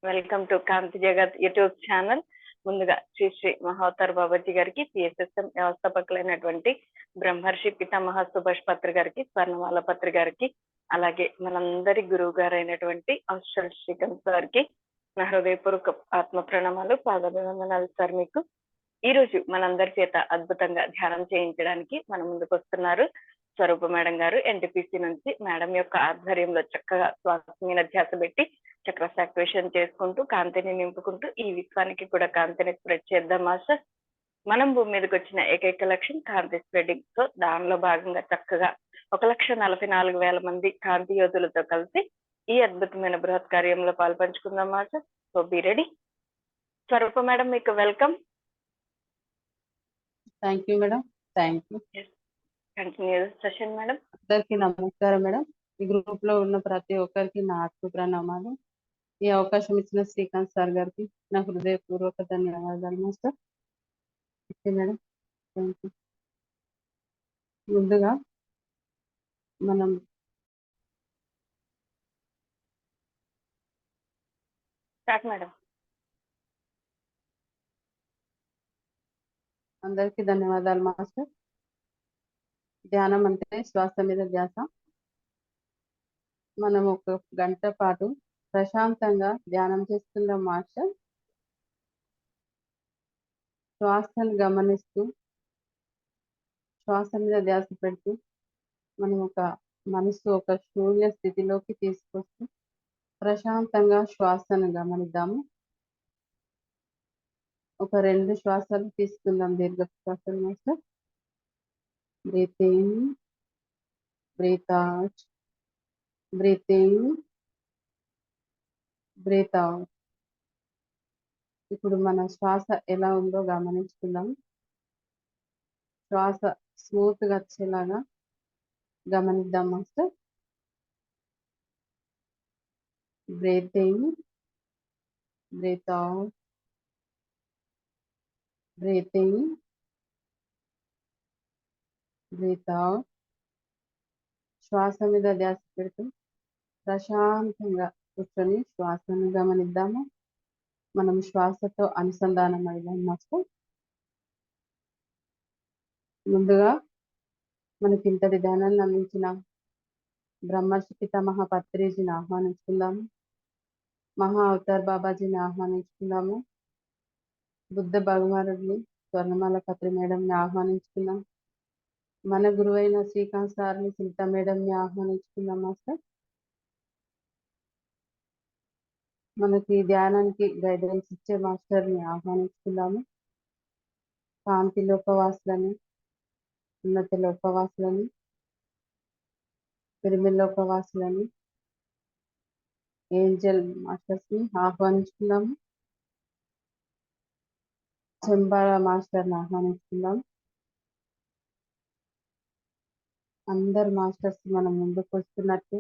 Welcome to కాంతి జగత్ YouTube channel. ముందుగా శ్రీ శ్రీ మహావతార్ బాబాజీ గారికి, పిఎస్ఎస్ఎం వ్యవస్థాపకులైనటువంటి బ్రహ్మర్షి పితామహ సుభాష్ పత్రి గారికి, స్వర్ణమాల పత్రి గారికి, అలాగే మనందరి గురువు గారు అయినటువంటి ఔషల్ శ్రీకాంత్ గారికి నా హృదయపూర్వక ఆత్మ ప్రణామాలు, పాదాభివందనాలు సార్ మీకు. ఈ రోజు మనందరి చేత అద్భుతంగా ధ్యానం చేయించడానికి మన ముందుకు వస్తున్నారు స్వరూప మేడం గారు, ఎన్టీపీసీ నుంచి. మేడం యొక్క ఆధ్వర్యంలో చక్కగా శ్వాస మీద ధ్యాస పెట్టి చక్రస్ యాక్టివేషన్ చేసుకుంటూ కాంతిని నింపుకుంటూ ఈ విశ్వానికి కూడా కాంతిని స్ప్రెడ్ చేద్దాం మాస్టర్. మనం భూమి మీదకి వచ్చిన ఏకైక లక్ష్యం కాంతి స్ప్రెడింగ్. సో దానిలో భాగంగా చక్కగా 1,44,000 మంది కాంతి యోధులతో కలిసి ఈ అద్భుతమైన బృహత్ కార్యంలో పాల్పంచుకుందాం master. So be ready. Swarupa madam, మీకు welcome. Thank you madam. Thank you. Continue session madam. అందరికీ నమస్కారం మేడం. ఈ గ్రూప్ లో ఉన్న ప్రతి ఒక్కరికి నా ఆత్మ ప్రణామాలు. ఈ అవకాశం ఇచ్చిన శ్రీకాంత్ సార్ గారికి నా హృదయపూర్వక ధన్యవాదాలు master. Okay madam, thank you. ముందుగా మనం స్టార్ట్ మేడం. అందరికీ ధన్యవాదాలు మాస్టర్. ధ్యానం అంటే శ్వాస మీద ధ్యాస. మనం ఒక గంట పాటు ప్రశాంతంగా ధ్యానం చేస్తున్నాం మాస్టర్. శ్వాసను గమనిస్తూ శ్వాస మీద ధ్యాస పెడుతూ మనం మనసు ఒక శూన్య స్థితిలోకి తీసుకొస్తూ ప్రశాంతంగా శ్వాసను గమనిద్దాము. ఒక 2 శ్వాసలు తీసుకుందాం, దీర్ఘ శ్వాసలు master. Breath in, breath out, breath in, breath out. ఇప్పుడు మన శ్వాస ఎలా ఉందో గమనించుకుందాం. శ్వాస స్మూత్ గా వచ్చేలాగా గమనిద్దాం master. Breath in, breath out, breath in, breath out. శ్వాస మీద ధ్యాస పెడుతూ ప్రశాంతంగా కూర్చొని శ్వాసను గమనిద్దాము. మనం శ్వాసతో అనుసంధానం అయిదాం మాస్టర్. ముందుగా మనకి ఇంతటి ధ్యానాన్ని అందించిన బ్రహ్మర్షి పితామహ పత్రిజీని ఆహ్వానించుకుందాము. మహా అవతార్ బాబాజీని ఆహ్వానించుకుందాము. బుద్ధ భగవానుడిని, స్వర్ణమాల పత్రి మేడంని ఆహ్వానించుకుందాం. మన గురువైన శ్రీకాంత్ సార్ని, సునీత మేడంని ఆహ్వానించుకుందాం మాస్టర్. మనకి ధ్యానానికి గైడెన్స్ ఇచ్చే మాస్టర్ని ఆహ్వానించుకుందాము. కాంతి లోకవాసులని, ఉన్నత లోకవాసులని, పిరమిడ్ లోకవాసులని, ఏంజల్ మాస్టర్స్ ని ఆహ్వానించుకుందాము. చెంబాల మాస్టర్ని ఆహ్వానించుకుందాం. అందరు మాస్టర్స్ మన ముందుకు వస్తున్నట్టు,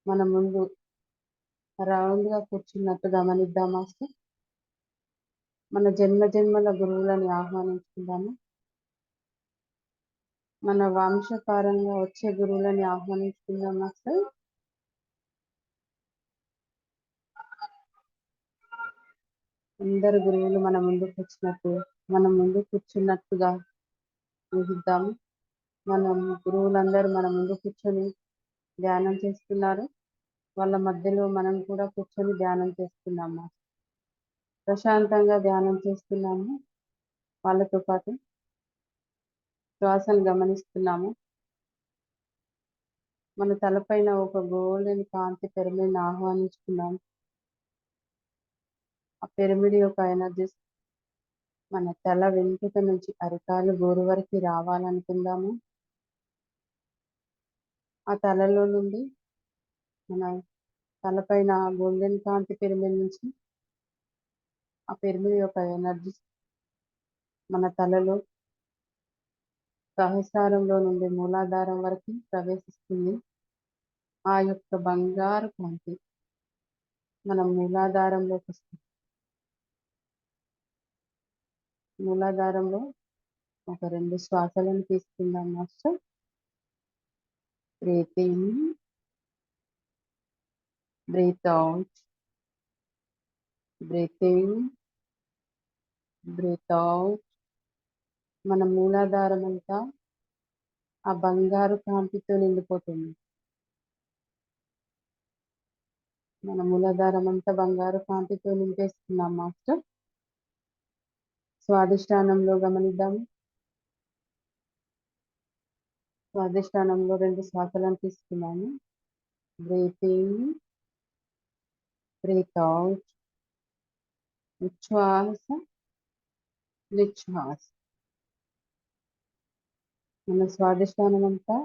మన ముందు రౌండ్ గా కూర్చున్నట్టు గమనిద్దాం మాస్టర్. మన జన్మ జన్మల గురువులని ఆహ్వానించుకుందాము. మన వంశపారంగా వచ్చే గురువులని ఆహ్వానించుకుందాం మాస్టర్. అందరు గురువులు మన ముందుకు వచ్చినట్టు, మన ముందు కూర్చున్నట్టుగా ఊహిద్దాము. మనం గురువులందరూ మన ముందు కూర్చొని ధ్యానం చేస్తున్నారు. వాళ్ళ మధ్యలో మనం కూడా కూర్చొని ధ్యానం చేస్తున్నాము. ప్రశాంతంగా ధ్యానం చేస్తున్నాము. వాళ్ళతో పాటు శ్వాసను గమనిస్తున్నాము. మన తలపైన ఒక గోల్డెన్ కాంతి పిరమిడ్ని ఆహ్వానించుకున్నాము. ఆ పిరమిడ్ యొక్క ఎనర్జీస్ మన తల వెనుక నుంచి అరికాలు గోరు వరకు రావాలనుకుందాము. ఆ తలలో నుండి మన తలపైన గోల్డెన్ కాంతి పిరమిడ్ నుంచి ఆ పిరమిడ్ యొక్క ఎనర్జీస్ మన తలలో సహస్రారంలో నుండి మూలాధారం వరకు ప్రవేశిస్తుంది. ఆ యొక్క బంగారు కాంతి మన మూలాధారంలోకి వస్తుంది. మూలాధారంలో ఒక 2 శ్వాసలను తీసుకుందాం master. Breath in, breath out, breath in, breath out. మన మూలాధారం అంతా ఆ బంగారు కాంతితో నిండిపోతుంది. మన మూలాధారం అంతా బంగారు కాంతితో నింపేస్తున్నాం మాస్టర్. స్వాదిష్టానంలో గమనిద్దాము. స్వాదిష్టానంలో 2 శ్వాసలను తీసుకున్నాము. Breath in, breath out. ఉచ్ఛ్వాస, నిశ్వాస. మన స్వాదిష్టానం అంతా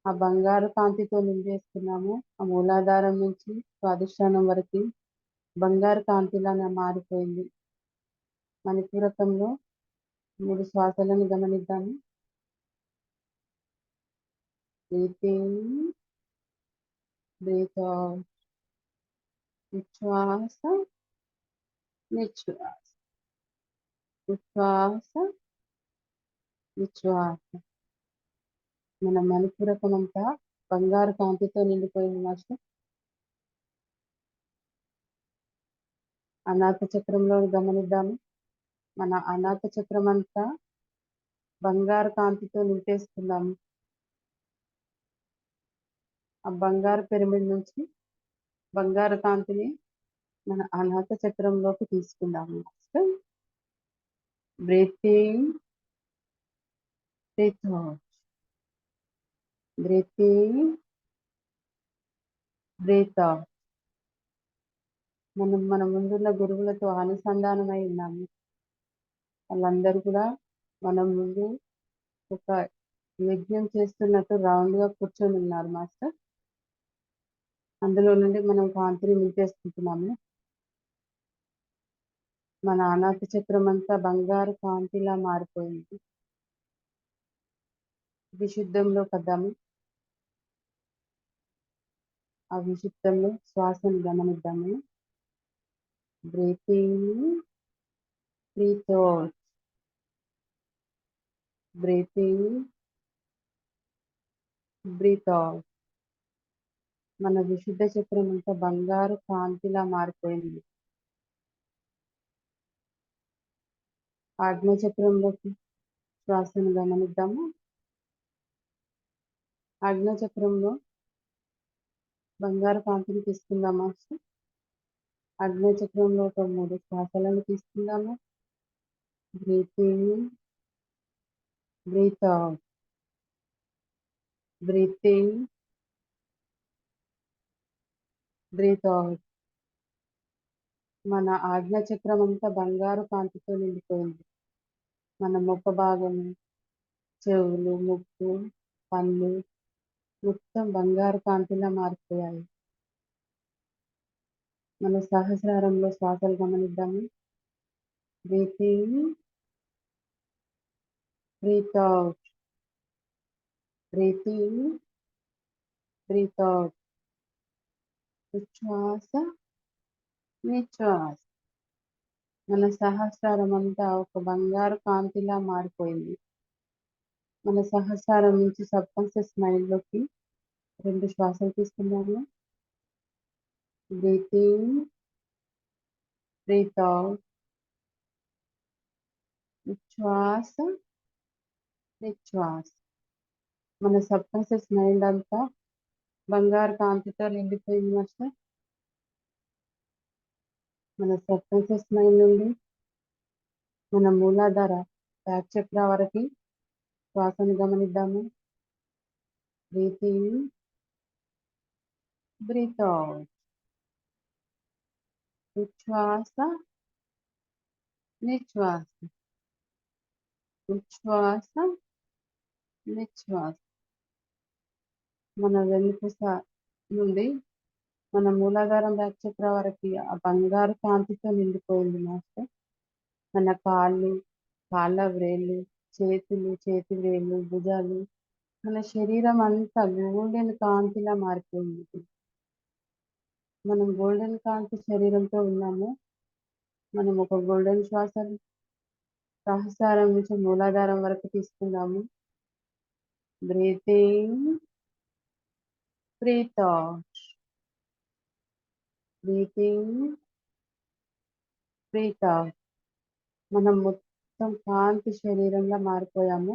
ఆ బంగారు కాంతితో నింపేస్తున్నాము. ఆ మూలాధారం నుంచి స్వాదిష్టానం వరకు బంగారు కాంతిలాగా మారిపోయింది. మణిపూరకంలో 3 శ్వాసలను గమనిద్దాము. Breath in, breath out. ఉచ్ఛ్వాస, నిశ్వాస. ఉచ్ఛ్వాస, నిశ్వాస. మన మణిపూరకం అంతా బంగారు కాంతితో నిండిపోయింది మాస్టర్. అనాథ చక్రంలో గమనిద్దాము. మన అనాథ చక్రం అంతా బంగారు కాంతితో నింపేస్తున్నాము. ఆ బంగారు పిరమిడ్ నుంచి బంగారు కాంతిని మన అనాథ చక్రంలోకి తీసుకుందాము. Breath in, breath out. Breath in, breath out. మనం మన ముందున్న గురువులతో అనుసంధానమై ఉన్నాము. వాళ్ళందరూ కూడా మనం ముందు ఒక యజ్ఞం చేస్తున్నట్టు రౌండ్ గా కూర్చొని ఉన్నారు మాస్టర్. అందులో నుండి మనం కాంతిని నింపేసుకుంటున్నాము. మన అనాథ చక్రం అంతా బంగారు కాంతిలా మారిపోయింది. విశుద్ధంలో పడ్డాము. ఆ విశుద్ధంలో శ్వాసను గమనిద్దాము. Breath in, breath out. Breath in, breath out. మన విశుద్ధ చక్రం అంతా బంగారు కాంతిలా మారిపోయింది. ఆజ్ఞ చక్రంలోకి శ్వాసను గమనిద్దాము. ఆజ్ఞ చక్రంలో బంగారు కాంతిని తీసుకుందామా? ఆజ్ఞ చక్రంలో ఒక 3 శ్వాసలను తీసుకుందాము. Breath in, breath out. Breath in, breath out. మన ఆజ్ఞ చక్రం అంతా బంగారు కాంతితో నిండిపోయింది. మన ముఖ భాగము, చెవులు, ముక్కు, పళ్ళు మొత్తం బంగారు కాంతిలా మారిపోయాయి. మన సహస్రారంలో శ్వాసలు గమనిద్దాము. Breath in, breath out. Breath in, breath out. ఉచ్ఛ్వాస, నిశ్వాస. మన సహస్రారం అంతా ఒక బంగారు కాంతిలా మారిపోయింది. మన సహస్రారం నుంచి సబ్ కాన్షియస్ మైండ్ లోకి 2 శ్వాసలు తీసుకున్నాము. Breath in, breath out. ఉచ్ఛ్వాస, నిశ్వాస. మన సబ్ కాన్షియస్ మైండ్ అంతా బంగారు కాంతితో నిండిపోయింది మాస్టర్. మన సబ్ కాన్షియస్ మైండ్ నుండి మన మూలాధార బ్యాక్ చక్ర వరకు శ్వాసను గమనిద్దాము. Breath in, breath out. ఉచ్ఛ్వాస, నిశ్వాస. ఉచ్ఛ్వాస, నిశ్వాస. మన వెన్నుపూస నుండి మన మూలాధారం బ్యాక్ చక్ర వరకు ఆ బంగారు కాంతితో నిండిపోయింది మాస్టర్. మన కాళ్ళు, కాళ్ళ వ్రేళ్ళు, చేతులు, చేతి వ్రేళ్ళు, భుజాలు, మన శరీరం అంతా గోల్డెన్ కాంతిలా మారిపోయింది. మనం గోల్డెన్ కాంతి శరీరంతో ఉన్నాము. మనం ఒక గోల్డెన్ శ్వాసను సహస్రారం నుంచి మూలాధారం వరకు తీసుకుందాము. Breath in, breath out. Breath in, breath out. మనం మొత్తం కాంతి శరీరంగా మారిపోయాము.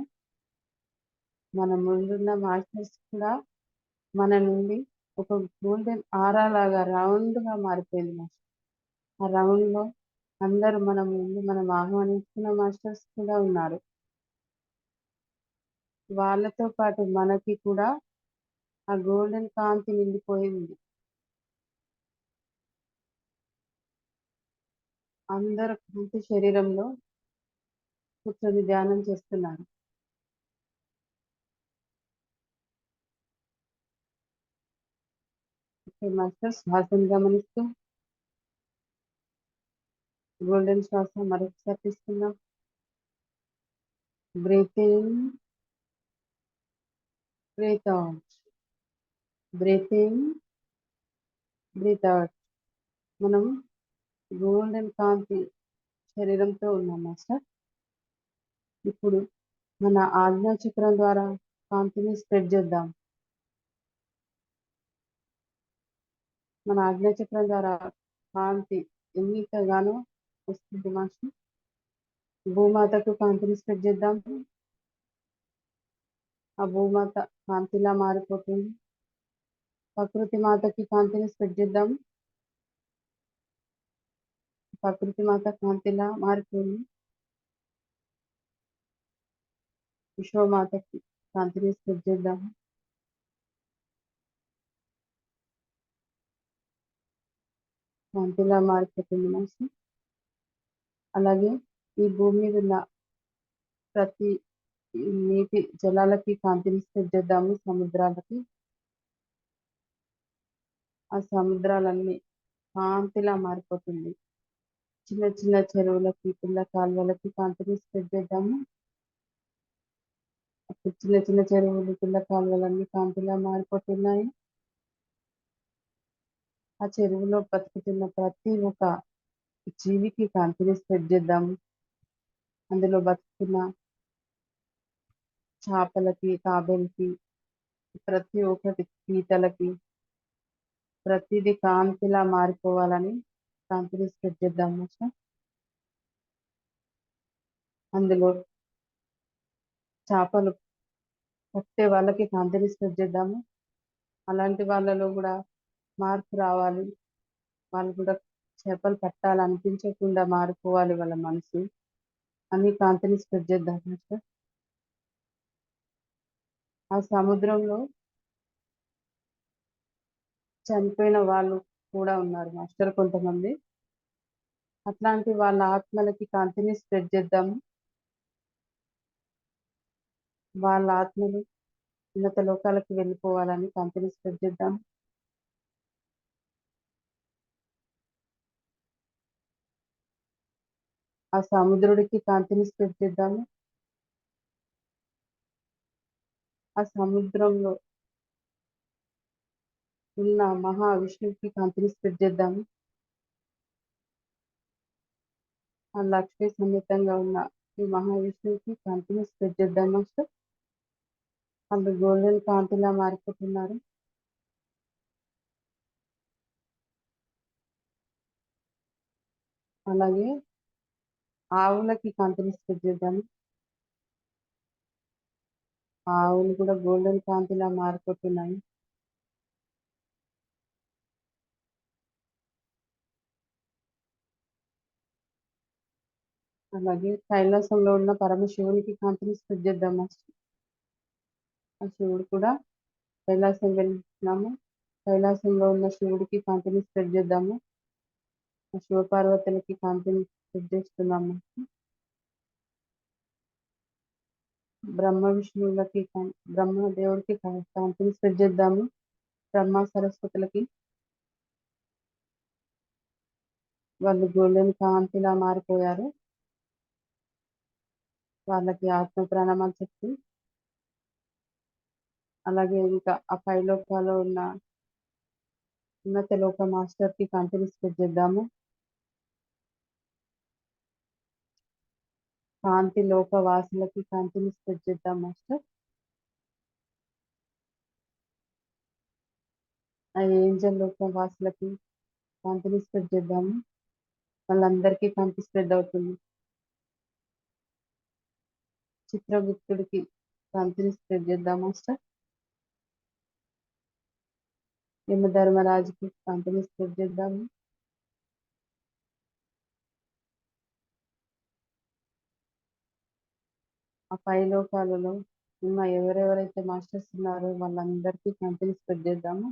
మన ముందున్న మాస్టర్స్ కూడా మన నుండి ఒక గోల్డెన్ ఆరా లాగా రౌండ్ గా మారిపోయింది మాస్టర్. ఆ రౌండ్ లో అందరూ మన ముందు మనం ఆహ్వానించిన మాస్టర్స్ కూడా ఉన్నారు. వాళ్ళతో పాటు మనకి కూడా ఆ గోల్డెన్ కాంతి నిండిపోయింది. అందరూ కాంతి శరీరంలో కూర్చొని ధ్యానం చేస్తున్నారు. ఓకే మాస్టర్, శ్వాసను గమనిస్తూ గోల్డెన్ శ్వాస మరొకసారి తీసుకుందాం. Breath in, breath out, breath in, breath out. మనం గోల్డెన్ కాంతి శరీరంతో ఉన్నాం మాస్టర్. ఇప్పుడు మన ఆజ్ఞా చక్రం ద్వారా కాంతిని స్ప్రెడ్ చేద్దాం. మన ఆజ్ఞా చక్రం ద్వారా కాంతి ఎంతగానో వస్తుంది మాస్టర్. భూమాతకు కాంతిని స్ప్రెడ్ చేద్దాం. ఆ భూమాత కాంతిలా మారిపోతుంది. ప్రకృతి మాతకి కాంతిని స్ప్రెడ్ చేద్దాం. ప్రకృతి మాత కాంతిలా మారిపోయింది. విశ్వమాతకి కాంతిని స్ప్రెడ్ చేద్దాం. కాంతిలా మారిపోతుంది మాస్టర్. అలాగే ఈ భూమి మీద ఉన్న ప్రతి నీటి జలాలకి కాంతిని స్ప్రెడ్ చేద్దాము. సముద్రాలకి, ఆ సముద్రాలన్నీ కాంతిలా మారిపోతుంది. చిన్న చిన్న చెరువులకి, పిల్ల కాలువలకి కాంతిని స్ప్రెడ్ చేద్దాము. అప్పుడు చిన్న చిన్న చెరువులు, పిల్ల కాలువలన్నీ కాంతిలా మారిపోతున్నాయి. ఆ చెరువులో బతుకుతున్న ప్రతి ఒక్క జీవికి కాంతిని స్ప్రెడ్ చేద్దాము. అందులో బతుకుతున్న చేపలకి, తాబేలకి, ప్రతి ఒక్కటి పీతలకి, ప్రతిదీ కాంతిలా మారిపోవాలని కాంతిని స్ప్రెడ్ చేద్దాము సార్. అందులో చేపలు పట్టే వాళ్ళకి కాంతిని స్ప్రెడ్ చేద్దాము. అలాంటి వాళ్ళలో కూడా మార్పు రావాలి. వాళ్ళు కూడా చేపలు పట్టాలనిపించకుండా మారిపోవాలి వాళ్ళ మనసు అని కాంతిని స్ప్రెడ్ చేద్దాము సార్. ఆ సముద్రంలో చనిపోయిన వాళ్ళు కూడా ఉన్నారు మాస్టర్ కొంతమంది. అట్లాంటి వాళ్ళ ఆత్మలకి కాంతిని స్ప్రెడ్ చేద్దాము. వాళ్ళ ఆత్మలు ఉన్నత లోకాలకు వెళ్ళిపోవాలని కాంతిని స్ప్రెడ్ చేద్దాం. ఆ సముద్రుడికి కాంతిని స్ప్రెడ్ చేద్దాము. ఆ సముద్రంలో ఉన్న మహావిష్ణువుకి కాంతిని స్ప్రెడ్ చేద్దాము. ఆ లక్ష్మీ సమేతంగా ఉన్న ఈ మహావిష్ణువుకి కాంతిని స్ప్రెడ్ చేద్దాం మాస్టర్. వాళ్ళు గోల్డెన్ కాంతిలా మారిపోతున్నారు. అలాగే ఆవులకి కాంతిని స్ప్రెడ్ చేద్దాము. ఆవులు కూడా గోల్డెన్ కాంతిలా మారిపోతున్నాయి. అలాగే కైలాసంలో ఉన్న పరమశివునికి కాంతిని స్ప్రెడ్ చేద్దాం మాస్టర్. ఆ శివుడు కూడా కైలాసం వెళ్తున్నాము. కైలాసంలో ఉన్న శివుడికి కాంతిని స్ప్రెడ్ చేద్దాము. ఆ శివపార్వతులకి కాంతిని స్ప్రెడ్ చేస్తున్నాము. బ్రహ్మ విష్ణువులకి బ్రహ్మదేవుడికి కాంతిని స్ప్రెడ్ చేద్దాము. బ్రహ్మ సరస్వతులకి వాళ్ళు గోల్డెన్ కాంతిలా మారిపోయారు. వాళ్ళకి ఆత్మ ప్రాణామాలు చెప్పి, అలాగే ఇంకా ఆ పైలోకాలో ఉన్న ఉన్నత లోక మాస్టర్ కి కాంతిని స్ప్రెడ్ చేద్దాము. కాంతి లోక వాసులకి కాంతిని స్ప్రెడ్ చేద్దాం మాస్టర్. ఆ ఏంజల్ లోక వాసులకి కాంతిని స్ప్రెడ్ చేద్దాము. వాళ్ళందరికీ కాంతి స్ప్రెడ్ అవుతుంది. చిత్రగుప్తుడికి కాంతిని స్ప్రెడ్ చేద్దాం మాస్టర్. యమధర్మరాజుకి కాంతిని స్ప్రెడ్ చేద్దాము. ఆ పై లోకాలలో ఉన్న ఎవరెవరైతే మాస్టర్స్ ఉన్నారో వాళ్ళందరికీ కాంతిని స్ప్రెడ్ చేద్దాము.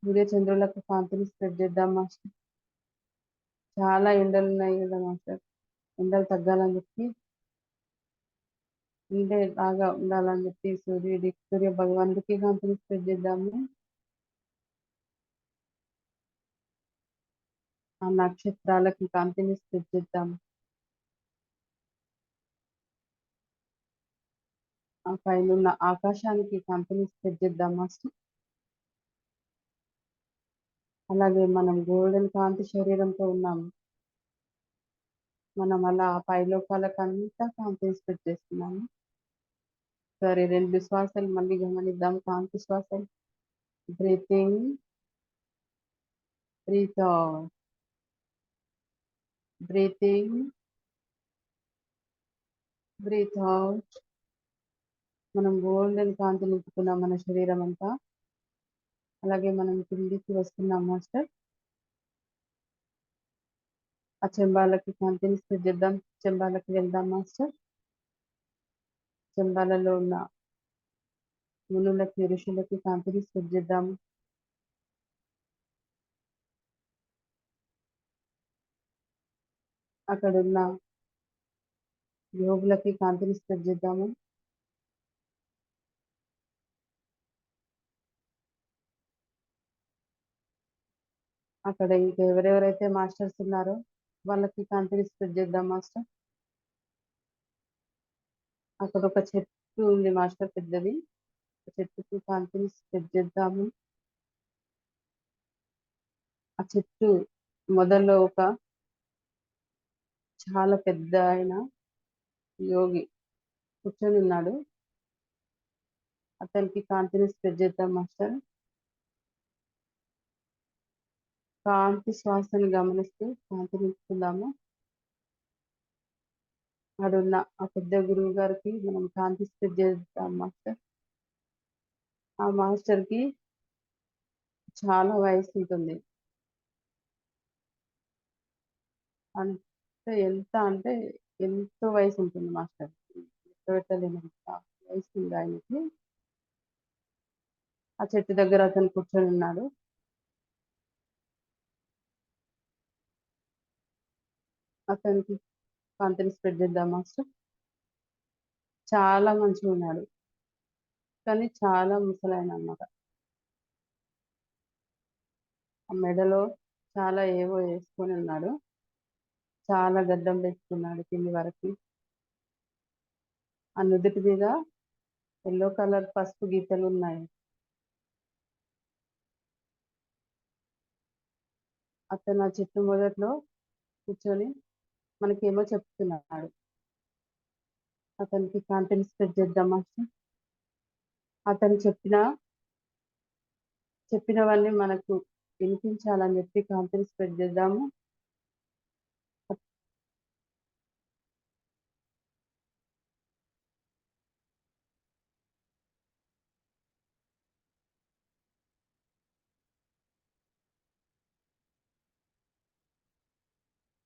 సూర్య చంద్రులకు కాంతిని స్ప్రెడ్ చేద్దాం మాస్టర్. చాలా ఎండలు ఉన్నాయి కదా మాస్టర్, ఎండలు తగ్గాలని చెప్పి ఉండే బాగా ఉండాలని చెప్పి సూర్య భగవానుడికి కాంతిని స్ప్రెడ్ చేద్దాము. ఆ నక్షత్రాలకి కాంతిని స్ప్రెడ్ చేద్దాము. ఆ పైన ఉన్న ఆకాశానికి కాంతిని స్ప్రెడ్ చేద్దాం మాస్టర్. అలాగే మనం గోల్డెన్ కాంతి శరీరంతో ఉన్నాము. మనం అలా ఆ పైలోకాలకంతా కాంతిని స్ప్రెడ్ చేస్తున్నాము. సరే, 2 శ్వాసలు మళ్ళీ గమనిద్దాం. కాంతి శ్వాసలు. Breath in, breath out, breath in, breath out. మనం గోల్డెన్ కాంతి నింపుకున్నాం మన శరీరం అంతా. అలాగే మనం కిందికి వస్తున్నాం మాస్టర్. ఆ చెంబాలకి కాంతిని స్ప్రెడ్ చేద్దాం. చెంబాలకి వెళ్దాం మాస్టర్. చెంబాలలో ఉన్న మునులకి ఋషులకి కాంతిని స్ప్రెడ్ చేద్దాము. అక్కడున్న యోగులకి కాంతిని స్ప్రెడ్ చేద్దాము. అక్కడ ఇంకా ఎవరెవరైతే మాస్టర్స్ ఉన్నారో వాళ్ళకి కాంతిని స్ప్రెడ్ చేద్దాం మాస్టర్. అక్కడ ఒక చెట్టు ఉంది మాస్టర్, పెద్దది. ఆ చెట్టుకి కాంతిని స్ప్రెడ్ చేద్దాము. ఆ చెట్టు మొదల్లో ఒక చాలా పెద్ద ఆయన యోగి కూర్చొని ఉన్నాడు. అతనికి కాంతిని స్ప్రెడ్ చేద్దాం మాస్టర్. కాంతి శ్వాసను గమనిస్తూ కాంతిని ఇస్తున్నాము. ఆడున్న ఆ పెద్ద గురువు గారికి మనం కాంతి స్ప్రెడ్ చేద్దాం మాస్టర్. ఆ మాస్టర్ కి చాలా వయసు ఉంటుంది. అంటే ఎంత అంటే ఎంతో వయసు ఉంటుంది మాస్టర్. పెట్టలేనంత వయసు ఉంది ఆయనకి. ఆ చెట్టు దగ్గర అతను కూర్చొని ఉన్నాడు. అతనికి కాంతిని స్ప్రెడ్ చేద్దాం మాస్టర్. చాలా మంచిగా ఉన్నాడు, కానీ చాలా ముసలాయన అన్నమాట. ఆ మెడలో చాలా ఏవో వేసుకొని ఉన్నాడు. చాలా గడ్డం పెట్టుకున్నాడు కింది వరకు. ఆ నుదుటి మీద ఎల్లో కలర్ పసుపు గీతలు ఉన్నాయి. అతను ఆ చెట్టు మొదట్లో కూర్చొని మనకేమో చెప్తున్నాడు. అతనికి కాంతిని స్ప్రెడ్ చేద్దాం మాస్టర్. అతను చెప్పినవన్నీ మనకు వినిపించాలని చెప్పి కాంతిని స్ప్రెడ్ చేద్దాము.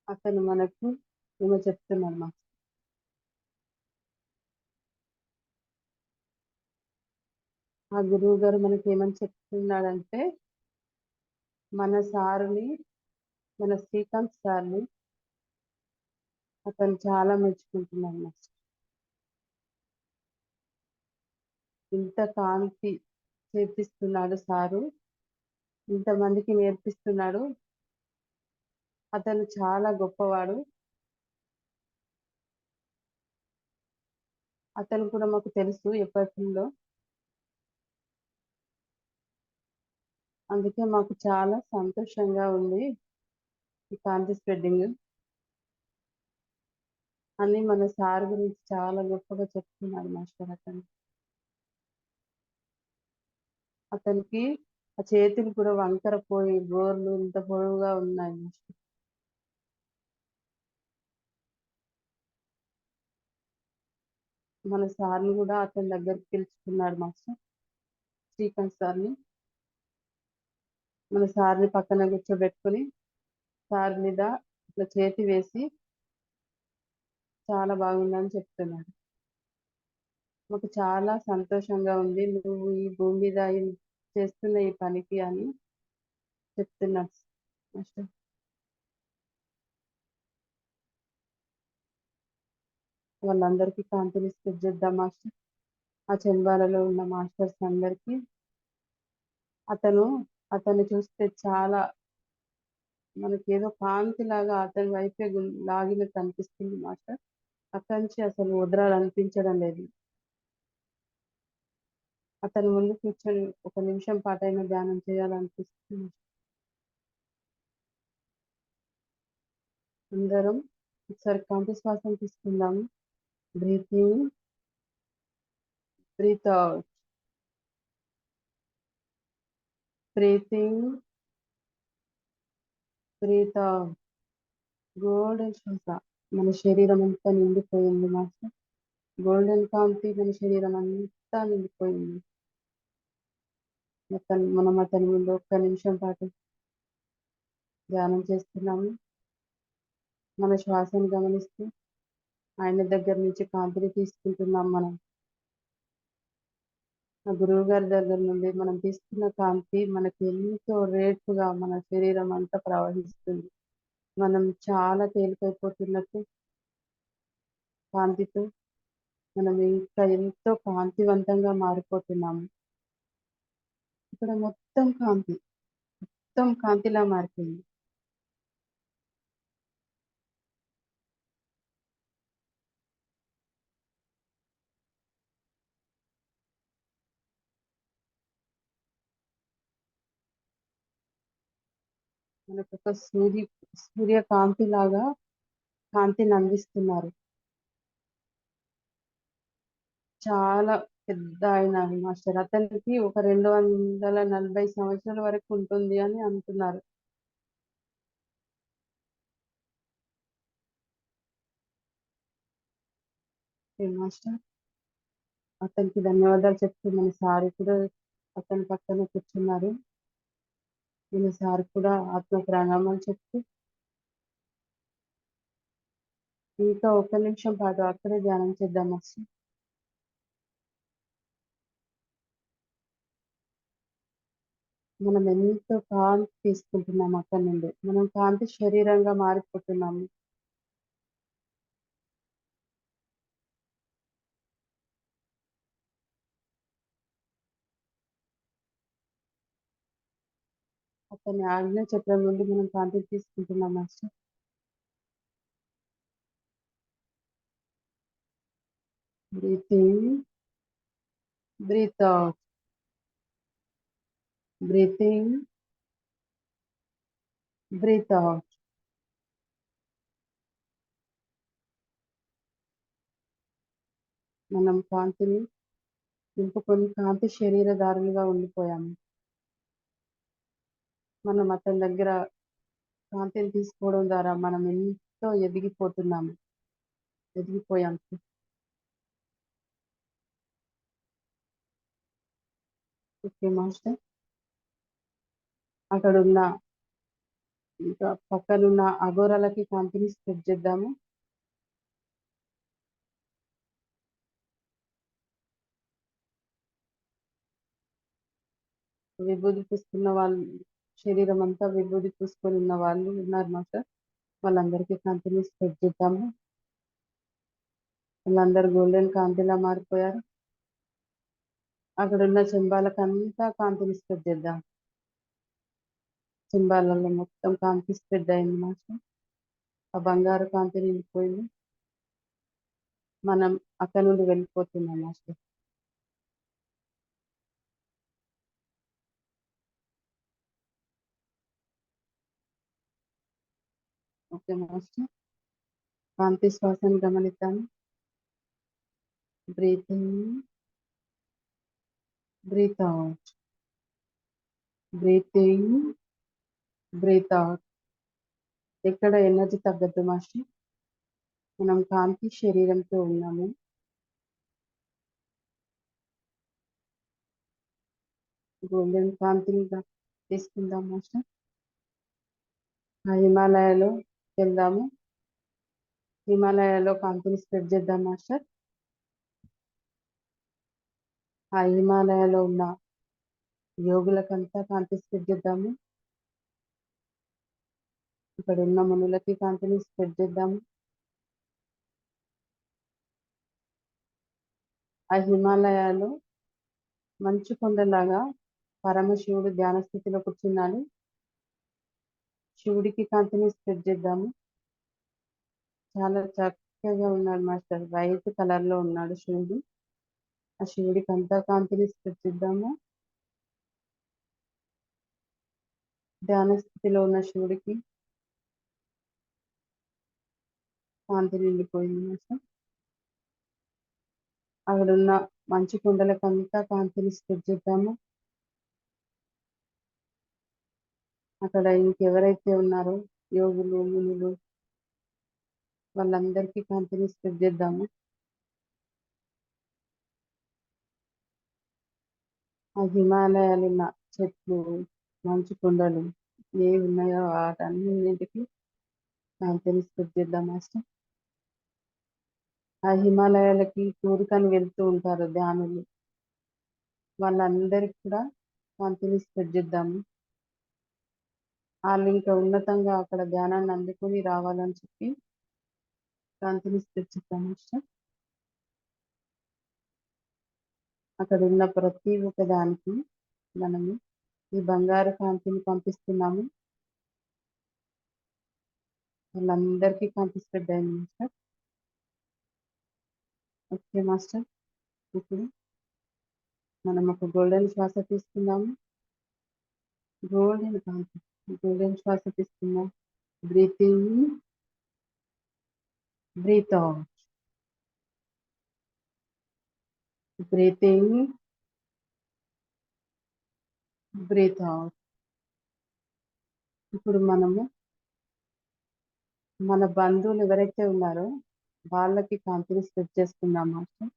అతను మనకు ఏమో చెప్తున్నాడు మాస్టర్. ఆ గురువు గారు మనకి ఏమని చెప్తున్నాడంటే, మన సారుని, మన శ్రీకాంత్ సార్ని అతను చాలా మెచ్చుకుంటున్నాడు మాస్టర్. ఇంత కాంతి చేపిస్తున్నాడు సారు, ఇంతమందికి నేర్పిస్తున్నాడు. అతను చాలా గొప్పవాడు. అతను కూడా మాకు తెలుసు ఎప్పటిలో. అందుకే మాకు చాలా సంతోషంగా ఉంది ఈ కాంతి స్ప్రెడ్డింగ్ అని మన సార్ గురించి చాలా గొప్పగా చెప్తున్నాడు మాస్టర్. అతనికి ఆ చేతులు కూడా వంకర పోయి గోర్లు ఇంత పొడవుగా ఉన్నాయి మాస్టర్. మన సార్ని కూడా అతని దగ్గరికి పిలుచుకున్నాడు మాస్టర్, శ్రీకాంత్ సార్ని. మన సార్ని పక్కన కూర్చోబెట్టుకుని సార్ మీద ఇట్లా చేతి వేసి చాలా బాగుందని చెప్తున్నాడు. మాకు చాలా సంతోషంగా ఉంది నువ్వు ఈ భూమి మీద చేస్తున్న ఈ పనికి అని చెప్తున్నాడు మాస్టర్. వాళ్ళందరికీ కాంతిని స్ప్రెడ్ చేద్దాం మాస్టర్. ఆ చెంబాలలో ఉన్న మాస్టర్స్ అందరికీ అతను అతన్ని చూస్తే చాలా మనకి ఏదో కాంతి లాగా అతని వైపే లాగినట్టు అనిపిస్తుంది మాస్టర్. అక్కడి నుంచి అసలు వదలాలనిపించడం లేదు. అతని ముందు కూర్చొని ఒక నిమిషం పాటైనా ధ్యానం చేయాలనిపిస్తుంది. అందరం ఒకసారి కాంతి శ్వాసం తీసుకుందాము. Breath in, breath out, breath in, breath out. Golden శ్వాస మన శరీరం అంతా నిండిపోయింది మాస్టర్. గోల్డెన్ కాంతి మన శరీరం అంతా నిండిపోయింది. మనం అతని ముందు ఒక్క నిమిషం పాటు ధ్యానం చేస్తున్నాము. మన శ్వాసను గమనిస్తూ ఆయన దగ్గర నుంచి కాంతిని తీసుకుంటున్నాం. మనం ఆ గురువు గారి దగ్గర నుండి మనం తీసుకున్న కాంతి మనకి ఎంతో రేటుగా మన శరీరం అంతా ప్రవహిస్తుంది. మనం చాలా తేలికైపోతున్నట్టు కాంతితో మనం ఇంకా ఎంతో కాంతివంతంగా మారిపోతున్నాము. ఇక్కడ మొత్తం కాంతి, మొత్తం కాంతిలా మారిపోయింది. మనకు ఒక సూర్యకాంతి లాగా కాంతిని అందిస్తున్నారు. చాలా పెద్ద ఆయన మాస్టర్. అతనికి ఒక 240 సంవత్సరాల వరకు ఉంటుంది అని అంటున్నారు. మాస్టర్ అతనికి ధన్యవాదాలు చెప్తూ మన సార్ కూడా అతని పక్కన కూర్చున్నారు. మన సార్ కూడా ఆత్మ ప్రణామాలు చెప్తూ ఇంకా ఒక నిమిషం పాటు అక్కడే ధ్యానం చేద్దాం మాస్టర్. మనం ఎంతో కాంతి తీసుకుంటున్నాం అక్కడి నుండి. మనం కాంతి శరీరంగా మారిపోతున్నాము. అతని ఆజ్ఞ చక్రం నుండి మనం కాంతిని తీసుకుంటున్నాం master. Breath in, breath out, breath in, breath out. మనం కాంతిని నింపుకొని కాంతి శరీరధారులుగా ఉండిపోయాము. మనం అతని దగ్గర కాంతిని తీసుకోవడం ద్వారా మనం ఎంతో ఎదిగిపోతున్నాము, ఎదిగిపోయాం. Okay master. అక్కడున్న ఇంకా పక్కనున్న అఘోరాలకి కాంతిని స్ప్రెడ్ చేద్దాము. విభూది పూసుకున్న వాళ్ళు శరీరం అంతా విభూది పూసుకొని ఉన్న వాళ్ళు ఉన్నారు మాస్టర్. వాళ్ళందరికీ కాంతిని స్ప్రెడ్ చేద్దాము. వాళ్ళందరూ గోల్డెన్ కాంతిలా మారిపోయారు. అక్కడ ఉన్న చెంబాలకంతా కాంతిని స్ప్రెడ్ చేద్దాం. చెంబాలలో మొత్తం కాంతి స్ప్రెడ్ అయింది మాస్టర్. ఆ బంగారు కాంతి నిండిపోయింది. మనం అక్కడ నుండి వెళ్ళిపోతున్నాం మాస్టర్. Okay master. కాంతి శ్వాసను గమనిద్దాము. Breath in, breath out, breath in, breath out. ఎక్కడ ఎనర్జీ తగ్గద్దు మాస్టర్. మనం కాంతి శరీరంతో ఉన్నాము. గోల్డెన్ కాంతిని తీసుకుందాం మాస్టర్. ఆ హిమాలయాలో వెళ్దాము. హిమాలయాలో కాంతిని స్ప్రెడ్ చేద్దాం మాస్టర్. ఆ హిమాలయాలో ఉన్న యోగులకంతా కాంతి స్ప్రెడ్ చేద్దాము. ఇక్కడ ఉన్న మునులకి కాంతిని స్ప్రెడ్ చేద్దాము. ఆ హిమాలయాలో మంచు కొండలాగా పరమశివుడు ధ్యాన స్థితిలో కూర్చున్నాడు. శివుడికి కాంతిని స్ప్రెడ్ చేద్దాము. చాలా చక్కగా ఉన్నాడు మాస్టర్. వైట్ కలర్ లో ఉన్నాడు శివుడు. ఆ శివుడికి అంతా కాంతిని స్ప్రెడ్ చేద్దాము. ధ్యాన స్థితిలో ఉన్న శివుడికి కాంతి నిండిపోయింది మాస్టర్. అక్కడున్న మంచు కొండలకంతా కాంతిని స్ప్రెడ్ చేద్దాము. అక్కడ ఇంకెవరైతే ఉన్నారో యోగులు, మునులు, వాళ్ళందరికీ కాంతిని స్ప్రెడ్ చేద్దాము. ఆ హిమాలయాలు ఉన్న చెట్లు, మంచు కొండలు ఏవి ఉన్నాయో వాటన్నింటికి కాంతిని స్ప్రెడ్ చేద్దాం మాస్టర్. ఆ హిమాలయాలకి టూర్కని వెళ్తూ ఉంటారు ధ్యానులు. వాళ్ళందరికీ కూడా కాంతిని స్ప్రెడ్ చేద్దాము. వాళ్ళు ఇంకా ఉన్నతంగా అక్కడ ధ్యానాన్ని అందుకొని రావాలని చెప్పి కాంతిని స్ప్రెడ్ చేద్దాం మాస్టర్. అక్కడ ఉన్న ప్రతి ఒక్క దానికి మనము ఈ బంగారు కాంతిని పంపిస్తున్నాము. వాళ్ళందరికీ కాంతి స్ప్రెడ్ అయింది మాస్టర్. Okay master. ఇప్పుడు మనం ఒక గోల్డెన్ శ్వాస తీసుకుందాము. గోల్డెన్ కాంతి, గోల్డెన్ శ్వాస తీసుకుందాం. Breath in, breath out. Breath in, breath out. ఇప్పుడు మనము మన బంధువులు ఎవరైతే ఉన్నారో వాళ్ళకి కాంతిని స్ప్రెడ్ చేసుకుందాం మాస్టర్.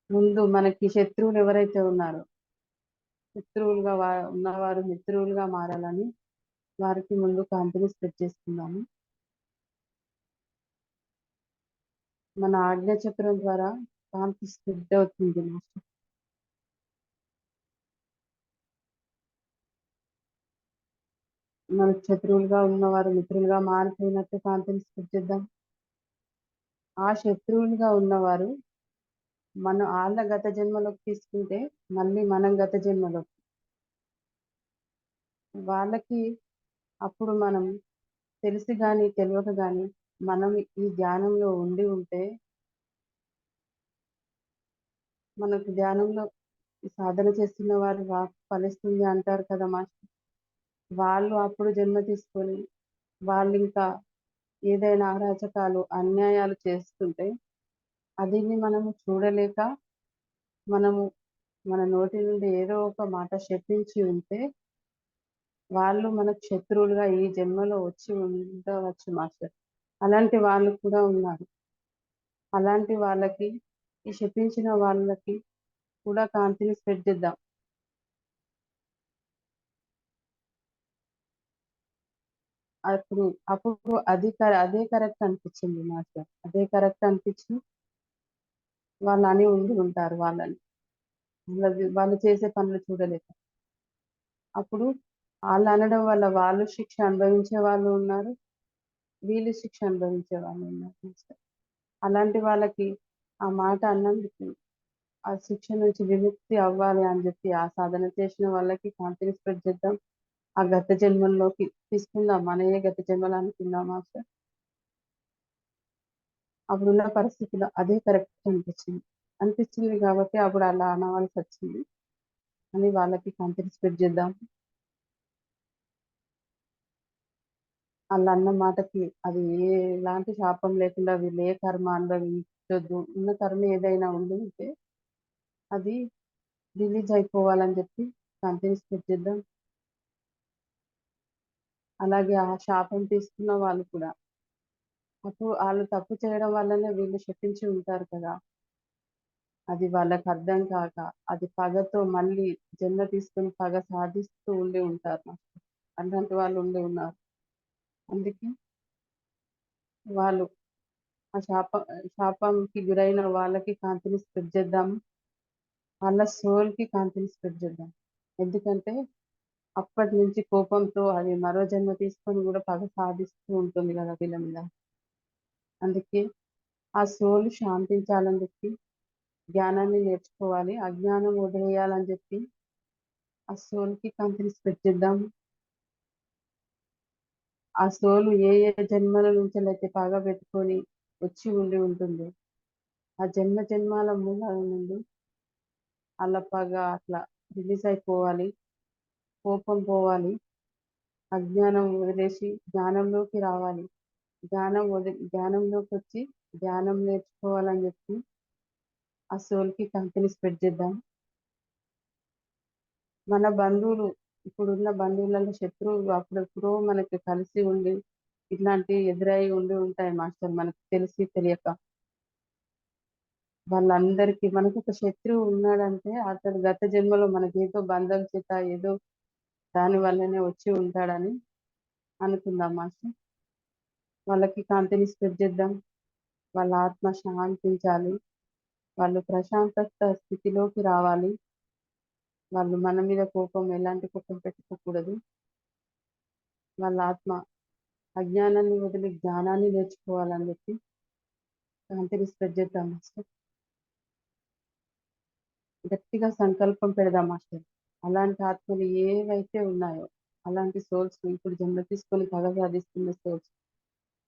ముందు మనకి శత్రువులు ఎవరైతే ఉన్నారో శత్రువులుగా ఉన్నవారు మిత్రులుగా మారాలని వారికి ముందు కాంతిని స్ప్రెడ్ చేసుకుందాము. మన ఆజ్ఞ చక్రం ద్వారా కాంతి స్ప్రెడ్ అవుతుంది మాస్టర్. మన శత్రువులుగా ఉన్నవారు మిత్రులుగా మారిపోయినట్టు కాంతిని స్ప్రెడ్ చేద్దాం. ఆ శత్రువులుగా ఉన్నవారు వాళ్ళ గత జన్మలోకి తీసుకుంటే మళ్ళీ మనం గత జన్మలో వాళ్ళకి అప్పుడు మనం తెలిసి కానీ తెలియక కానీ మనం ఈ ధ్యానంలో ఉండి ఉంటే మనకు ధ్యానంలో సాధన చేస్తున్న వారు ఫలిస్తుంది అంటారు కదా మాస్టర్. వాళ్ళు అప్పుడు జన్మ తీసుకొని వాళ్ళు ఇంకా ఏదైనా అరాచకాలు అన్యాయాలు చేస్తుంటే అది మనము చూడలేక మనము మన నోటి నుండి ఏదో ఒక మాట శపించి ఉంటే వాళ్ళు మనకు శత్రువులుగా ఈ జన్మలో వచ్చి ఉండవచ్చు మాస్టర్. అలాంటి వాళ్ళు కూడా ఉన్నారు. అలాంటి వాళ్ళకి ఈ శపించిన వాళ్ళకి కూడా కాంతిని స్ప్రెడ్ చేద్దాం. అప్పుడు అప్పుడు అదే కరెక్ట్ అనిపించింది మాస్టర్. అదే కరెక్ట్ అనిపించి వాళ్ళు అని ఉండి ఉంటారు. వాళ్ళు చేసే పనులు చూడలేక అప్పుడు వాళ్ళు అనడం వల్ల వాళ్ళు శిక్ష అనుభవించే వాళ్ళు ఉన్నారు, వీళ్ళు శిక్ష అనుభవించే వాళ్ళు ఉన్నారు మాస్టర్. అలాంటి వాళ్ళకి ఆ మాట అన్నందుకు ఆ శిక్ష నుంచి విముక్తి అవ్వాలి అని చెప్పి ఆ సాధన చేసిన వాళ్ళకి కాంతిని స్ప్రెడ్ చేద్దాం. ఆ గత జన్మల్లోకి తీసుకుందాం. మనయే గత జన్మలు అనుకుందాం మాస్టర్. అప్పుడున్న పరిస్థితిలో అదే కరెక్ట్ అనిపించింది కాబట్టి అప్పుడు అలా అనవలసి వచ్చింది అని వాళ్ళకి కాంతిని స్ప్రెడ్ చేద్దాం. వాళ్ళు అన్న మాటకి అది ఎలాంటి శాపం లేకుండా వీళ్ళు ఏ కర్మ అనుభవించొద్దు. ఉన్న కర్మ ఏదైనా ఉండి ఉంటే అది రిలీజ్ అయిపోవాలని చెప్పి కాంతిని స్ప్రెడ్ చేద్దాం. అలాగే ఆ శాపం తీసుకున్న వాళ్ళు కూడా వాళ్ళు తప్పు చేయడం వల్లనే వీళ్ళు శపించి ఉంటారు కదా, అది వాళ్ళకి అర్థం కాక అది పగతో మళ్ళీ జన్మ తీసుకొని పగ సాధిస్తూ ఉండి ఉంటారు. అలాంటి వాళ్ళు ఉండి ఉన్నారు. అందుకే వాళ్ళు ఆ శాపంకి గురైన వాళ్ళకి కాంతిని స్ప్రెడ్ చేద్దాం. వాళ్ళ సోల్ కి కాంతిని స్ప్రెడ్ చేద్దాం. ఎందుకంటే అప్పటి నుంచి కోపంతో అది మరో జన్మ తీసుకొని కూడా పగ సాధిస్తూ ఉంటుంది కదా వీళ్ళ మీద. అందుకే ఆ సోల్ శాంతించాలని చెప్పి జ్ఞానాన్ని నేర్చుకోవాలి, అజ్ఞానం వదిలేయాలని చెప్పి ఆ సోల్ కి కాంతిని స్ప్రెడ్ చేద్దాం. ఆ సోలు ఏ ఏ జన్మల నుంచి అయితే పగ పెట్టుకొని వచ్చి ఉండి ఉంటుంది, ఆ జన్మ జన్మాల మూలాల నుండి అలా పగ అట్లా రిలీజ్ అయిపోవాలి, కోపం పోవాలి, అజ్ఞానం వదిలేసి జ్ఞానంలోకి రావాలి. జ్ఞానంలోకి వచ్చి జ్ఞానం నేర్చుకోవాలని చెప్పి ఆ సోల్కి కంపెనీ స్ప్రెడ్ చేద్దాం. మన బంధువులు, ఇప్పుడున్న బంధువులలో శత్రువులు అప్పుడెప్పుడో మనకి కలిసి ఉండి ఇట్లాంటి ఎదురై ఉండి ఉంటాయి మాస్టర్, మనకు తెలిసి తెలియక. వాళ్ళందరికీ మనకు ఒక శత్రువు ఉన్నాడంటే అతడు గత జన్మలో మనకి ఏదో బంధం చేత ఏదో దాని వల్లనే వచ్చి ఉంటాడని అనుకుందాం మాస్టర్. వాళ్ళకి కాంతిని స్ప్రెడ్ చేద్దాం. వాళ్ళ ఆత్మ శాంతించాలి, వాళ్ళు ప్రశాంతత స్థితిలోకి రావాలి. వాళ్ళు మన మీద కోపం, ఎలాంటి కోపం పెట్టుకోకూడదు. వాళ్ళ ఆత్మ అజ్ఞానాన్ని వదిలి జ్ఞానాన్ని నేర్చుకోవాలని చెప్పి కాంతిని స్ప్రెడ్ చేద్దాం మాస్టర్. గట్టిగా సంకల్పం పెడదాం మాస్టర్. అలాంటి ఆత్మలు ఏవైతే ఉన్నాయో, అలాంటి సోల్స్ ఇప్పుడు జన్మ తీసుకొని పగ సాధిస్తున్న సోల్స్,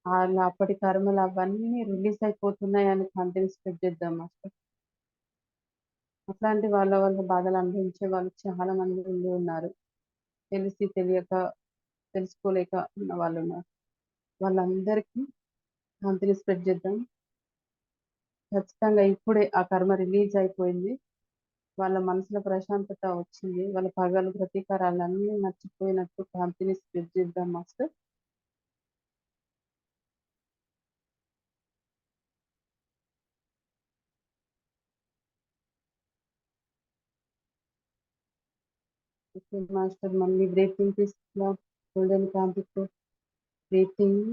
వాళ్ళ అప్పటి కర్మలు అవన్నీ రిలీజ్ అయిపోతున్నాయని కాంతిని స్ప్రెడ్ చేద్దాం మాస్టర్. అట్లాంటి వాళ్ళ వల్ల బాధలు అనుభవించే వాళ్ళు చాలా మంది ఉండి ఉన్నారు, తెలిసి తెలియక తెలుసుకోలేక ఉన్న వాళ్ళు ఉన్నారు. వాళ్ళందరికీ కాంతిని స్ప్రెడ్ చేద్దాం. ఖచ్చితంగా ఇప్పుడే ఆ కర్మ రిలీజ్ అయిపోయింది, వాళ్ళ మనసులో ప్రశాంతత వచ్చింది, వాళ్ళ పగలు ప్రతీకారాలన్నీ మర్చిపోయినట్టు కాంతిని స్ప్రెడ్ చేద్దాం మాస్టర్. ఓకే మాస్టర్, మళ్ళీ బ్రీతింగ్ తీసుకుందాం. గోల్డెన్ కాంతితో breathing,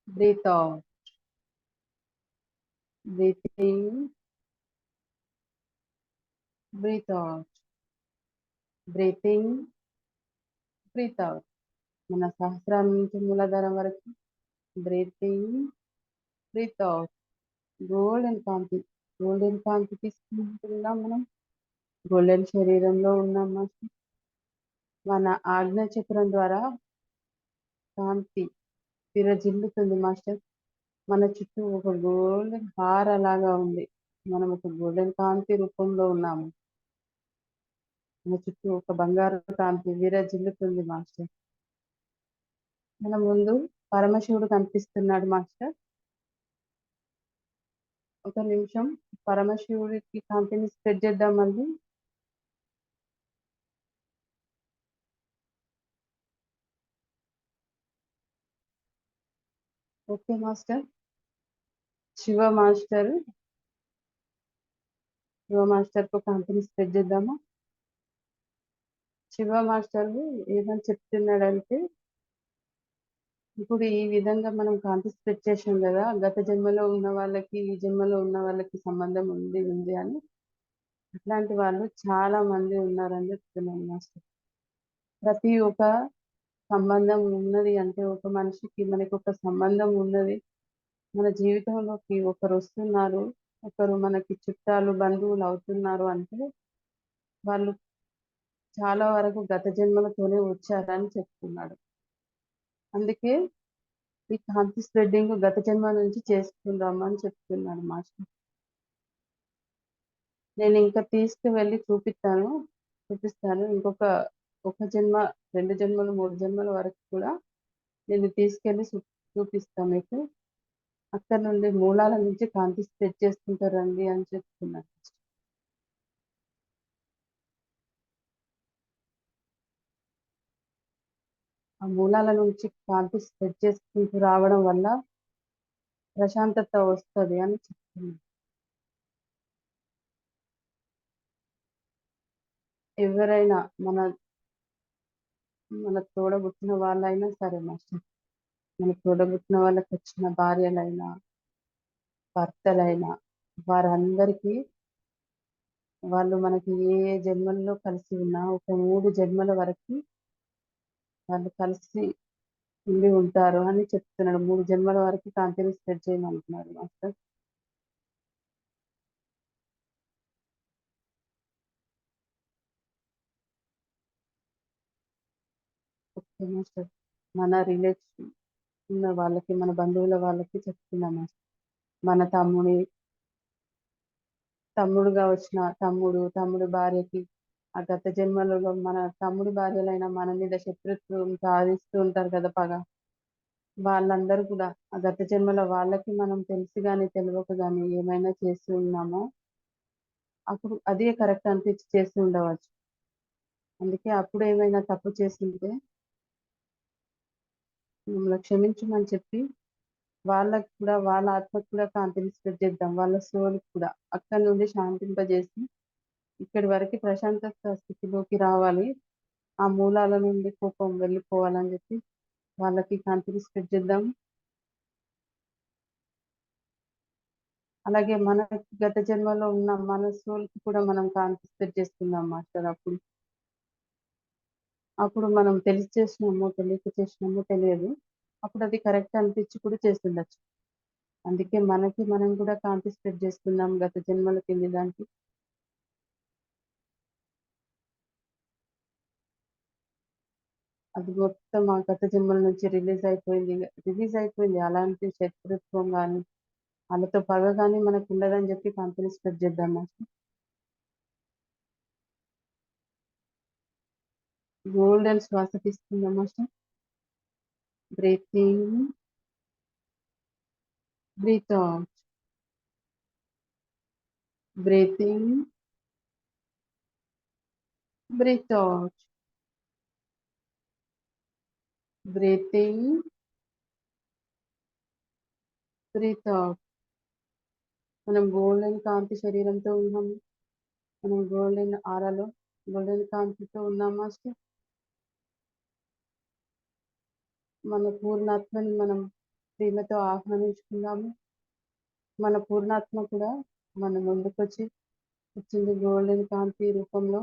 breath out, breathing, breath out, breathing, breath out. మన సహస్రాల నుంచి మూలాధారం వరకు బ్రీతింగ్, బ్రీత్ అవుట్. గోల్డెన్ కాంతి, గోల్డెన్ కాంతి తీసుకుంటున్నాం మనం. గోల్డెన్ శరీరంలో ఉన్నాం మాస్టర్. మన ఆజ్ఞ చక్రం ద్వారా కాంతి విరజిల్లుతుంది మాస్టర్. మన చుట్టూ ఒక గోల్డెన్ హార లాగా ఉంది, మనం ఒక గోల్డెన్ కాంతి రూపంలో ఉన్నాము. మన చుట్టూ ఒక బంగారు కాంతి విరజిల్లుతుంది మాస్టర్. మన ముందు పరమశివుడు కనిపిస్తున్నాడు మాస్టర్. ఒక నిమిషం పరమశివుడికి కాంతిని స్ప్రెడ్ చేద్దాం మళ్ళీ. Okay master. Shiva master, Shiva master కు కాంతిని స్ప్రెడ్ చేద్దామా. శివ మాస్టర్ ఏమని చెప్తున్నాడంటే, ఇప్పుడు ఈ విధంగా మనం కాంతి స్ప్రెడ్ చేసాం కదా, గత జన్మలో ఉన్న వాళ్ళకి ఈ జన్మలో ఉన్న వాళ్ళకి సంబంధం ఉంది అని, అట్లాంటి వాళ్ళు చాలా మంది ఉన్నారని చెప్తున్నాను మాస్టర్. ప్రతి ఒక్క సంబంధం ఉన్నది అంటే, ఒక మనిషికి మనకి ఒక సంబంధం ఉన్నది. మన జీవితంలోకి ఒకరు వస్తున్నారు, ఒకరు మనకి చుట్టాలు బంధువులు అవుతున్నారు అంటే వాళ్ళు చాలా వరకు గత జన్మలతోనే వచ్చారని చెప్తున్నాడు. అందుకే ఈ కాంతి స్ప్రెడ్డింగ్ గత జన్మ నుంచి చేసుకుందామని చెప్తున్నాడు మాస్టర్. నేను ఇంకా తీసుకువెళ్ళి చూపిస్తాను. ఒక జన్మ, 2 జన్మలు, 3 జన్మల వరకు కూడా నేను తీసుకెళ్ళి చూపిస్తాను మీకు. అక్కడ నుండి మూలాల నుంచి కాంతి స్ప్రెడ్ చేసుకుంటారండి అని చెప్తున్నాను. ఆ మూలాల నుంచి కాంతి స్ప్రెడ్ చేసుకుంటూ రావడం వల్ల ప్రశాంతత వస్తది అని చెప్తుంది. ఎవరైనా మన మన తోడబుట్టిన వాళ్ళైనా సరే మాస్టర్, మన తోడబుట్టిన వాళ్ళకొచ్చిన భార్యలైనా, భర్తలైనా వారందరికీ వాళ్ళు మనకి ఏ ఏ జన్మల్లో కలిసి ఉన్నా ఒక 3 జన్మల వరకి వాళ్ళు కలిసి ఉండి ఉంటారు అని చెప్తున్నాడు. 3 జన్మల వరకు కాంతిని స్ప్రెడ్ చేయమంటున్నాడు మాస్టర్. Okay master. మన రిలేషన్ ఉన్న వాళ్ళకి, మన బంధువుల వాళ్ళకి చెప్తున్నాం మాస్టర్. మన తమ్ముడుగా వచ్చిన తమ్ముడు భార్యకి ఆ గత జన్మలలో మన తమ్ముడి భార్యలైన మన మీద శత్రుత్వం సాధిస్తూ ఉంటారు కదా పగ. వాళ్ళందరూ కూడా ఆ గత జన్మలో వాళ్ళకి మనం తెలిసి గాని తెలియక గాని ఏమైనా చేస్తూ ఉన్నామో అప్పుడు అదే కరెక్ట్ అనిపించి చేస్తూ ఉండవచ్చు. అందుకే అప్పుడు ఏమైనా తప్పు చేస్తుంటే మమ్మల్ని క్షమించమని చెప్పి వాళ్ళకి కూడా వాళ్ళ ఆత్మకు కూడా కాంతిని స్ప్రెడ్ చేద్దాం. వాళ్ళ సోల్కి కూడా అక్కడి నుండి శాంతింపజేసి ఇక్కడి వరకు ప్రశాంతత స్థితిలోకి రావాలి. ఆ మూలాల నుండి కోపం వెళ్ళిపోవాలని చెప్పి వాళ్ళకి కాంతిని స్ప్రెడ్ చేద్దాం. అలాగే మన గత జన్మలో ఉన్న మన సోల్కి కూడా మనం కాంతి స్ప్రెడ్ చేస్తున్నాం మాస్టర్. అప్పుడు మనం తెలిసి చేసినామో తెలియక చేసినామో తెలియదు. అప్పుడు అది కరెక్ట్ అనిపించి కూడా చేస్తుండొచ్చు. అందుకే మనకి మనం కూడా కాంతి స్ప్రెడ్ చేసుకుందాం గత జన్మల కింది దానికి. అది మొత్తం ఆ గత జన్మల నుంచి రిలీజ్ అయిపోయింది. అలాంటి శత్రుత్వం కానీ వాళ్ళతో పగ కానీ మనకు ఉండదని చెప్పి కాంతిని స్ప్రెడ్ చేద్దాం మాస్టర్. గోల్డెన్ శ్వాస తీసుకుందాం master. Breath in, breath out, breath in, breath out, breath in, breath out. మనం గోల్డెన్ కాంతి శరీరంతో ఉన్నాము. మనం గోల్డెన్ ఆరాలో గోల్డెన్ కాంతితో ఉన్నాం మాస్టర్. మన పూర్ణాత్మని మనం ప్రేమతో ఆహ్వానించుకుందాము. మన పూర్ణాత్మ కూడా మన ముందుకొచ్చి వచ్చింది గోల్డెన్ కాంతి రూపంలో.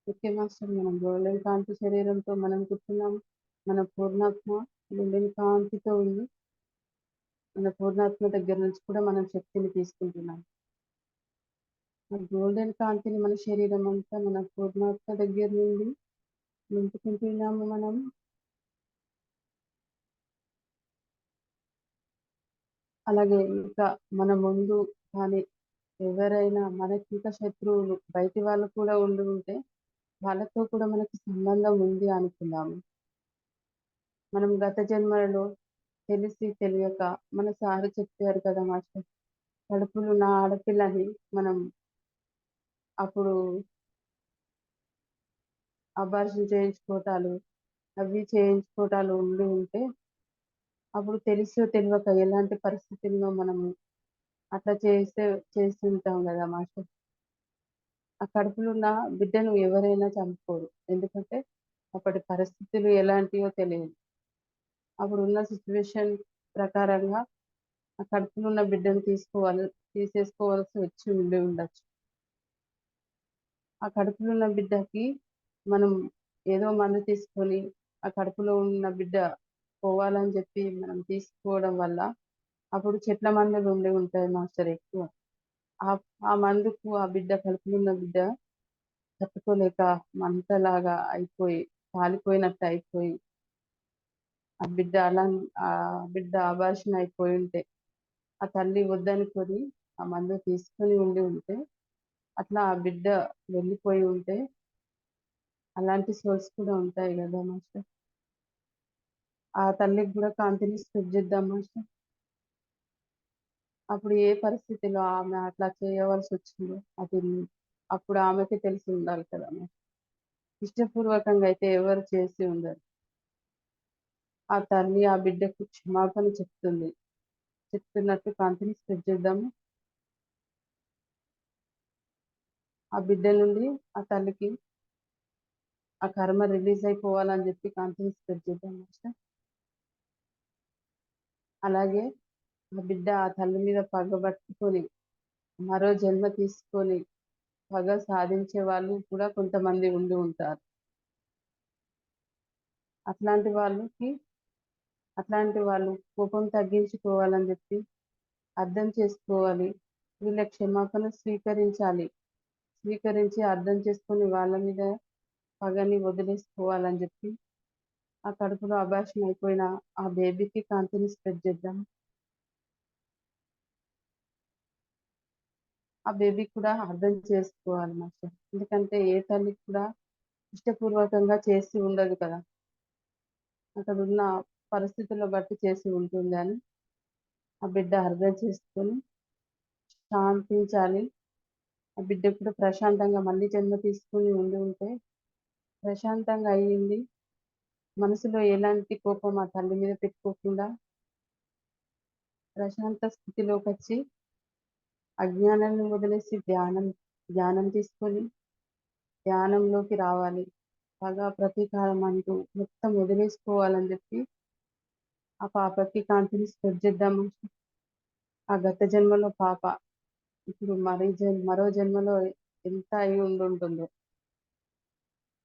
ఓకే మాస్టర్, మనం గోల్డెన్ కాంతి శరీరంతో మనం కూర్చున్నాము. మన పూర్ణాత్మ గోల్డెన్ కాంతితో ఉంది. మన పూర్ణాత్మ దగ్గర నుంచి కూడా మనం శక్తిని తీసుకుంటున్నాం. ఆ గోల్డెన్ కాంతిని మన శరీరం అంతా మన పూర్ణాత్మ దగ్గర నుండి నింపుకుంటున్నాము మనం. అలాగే ఇంకా మన ముందు కానీ ఎవరైనా మనకి ఇంకా శత్రువులు బయటి వాళ్ళు కూడా ఉండి ఉంటే వాళ్ళతో కూడా మనకి సంబంధం ఉంది అనుకుందాము. మనం గత జన్మలలో తెలిసి తెలియక మన సారు చెప్పారు కదా మాస్టర్, కడుపులో ఉన్న ఆడపిల్లని మనం అప్పుడు అబార్షన్ చేయించుకోవటాలు ఉండి ఉంటే అప్పుడు తెలిసో తెలియక ఎలాంటి పరిస్థితుల్లో మనము అట్లా చేస్తుంటాం కదా మాస్టర్. ఆ కడుపులో ఉన్న బిడ్డను ఎవరైనా చంపుకోరు. ఎందుకంటే అప్పటి పరిస్థితులు ఎలాంటివో తెలియదు. అప్పుడు ఉన్న సిచ్యువేషన్ ప్రకారంగా ఆ కడుపులో ఉన్న బిడ్డను తీసేసుకోవాల్సి వచ్చి ఉండి ఉండొచ్చు. ఆ కడుపులో ఉన్న బిడ్డకి మనం ఏదో మందు తీసుకొని ఆ కడుపులో ఉన్న బిడ్డ పోవాలని చెప్పి మనం తీసుకోవడం వల్ల అప్పుడు చెట్ల మందులు ఉండి ఉంటాయి మాస్టర్ ఎక్కువ. ఆ ఆ మందుకు ఆ బిడ్డ కడుపులో ఉన్న బిడ్డ తట్టుకోలేక మంటలాగా అయిపోయి కాలిపోయినట్టు అయిపోయి ఆ బిడ్డ ఆ బిడ్డ అబార్షన్ అయిపోయి ఉంటే ఆ తల్లి వద్దనుకొని ఆ మందు తీసుకొని ఉండి ఉంటే అట్లా ఆ బిడ్డ వెళ్ళిపోయి ఉంటే అలాంటి సోర్స్ కూడా ఉంటాయి కదా మాస్టర్. ఆ తల్లికి కూడా కాంతిని స్ప్రెడ్ చేద్దాం మాస్టర్. అప్పుడు ఏ పరిస్థితిలో ఆమె అట్లా చేయవలసి వచ్చిందో అది అప్పుడు ఆమెకి తెలిసి ఉండాలి కదా మాస్టర్. ఇష్టపూర్వకంగా అయితే ఎవరు చేసి ఉండరు. ఆ తల్లి ఆ బిడ్డకు క్షమాపణ చెప్తున్నట్టు కాంతిని స్ప్రెడ్ చేద్దాము. ఆ బిడ్డ నుండి ఆ తల్లికి ఆ కర్మ రిలీజ్ అయిపోవాలని చెప్పి కాంతిని స్ప్రెడ్ చేద్దాం మాస్టర్. అలాగే ఆ బిడ్డ ఆ తల్లి మీద పగబట్టుకొని మరో జన్మ తీసుకొని పగ సాధించే వాళ్ళు కూడా కొంతమంది ఉండి ఉంటారు. అట్లాంటి వాళ్ళు కోపం తగ్గించుకోవాలని చెప్పి అర్థం చేసుకోవాలి. వీళ్ళ క్షమాపణ స్వీకరించి అర్థం చేసుకొని వాళ్ళ మీద పగని వదిలేసుకోవాలని చెప్పి ఆ కడుపులో అబార్షన్ అయిపోయిన ఆ బేబీకి కాంతిని స్ప్రెడ్ చేద్దాం. ఆ బేబీ కూడా అర్థం చేసుకోవాలి మాస్టర్. ఎందుకంటే ఏ తల్లి కూడా ఇష్టపూర్వకంగా చేసి ఉండదు కదా, అక్కడ ఉన్న పరిస్థితులను బట్టి చేసి ఉంటుంది అని ఆ బిడ్డ అర్థం చేసుకొని శాంతించాలి. ఆ బిడ్డ కూడా ప్రశాంతంగా మళ్ళీ జన్మ తీసుకుని ఉంటే ప్రశాంతంగా అయ్యింది. మనసులో ఎలాంటి కోపం ఆ తల్లి మీద పెట్టుకోకుండా ప్రశాంత స్థితిలోకి వచ్చి అజ్ఞానాన్ని వదిలేసి ధ్యానం తీసుకొని ధ్యానంలోకి రావాలి. పగ ప్రతీకారం అంటూ మొత్తం వదిలేసుకోవాలని చెప్పి ఆ పాపకి కాంతిని స్ప్రెడ్ చేద్దాము. ఆ గత జన్మలో పాప ఇప్పుడు మరో జన్మలో ఎంత అయి ఉంటుందో,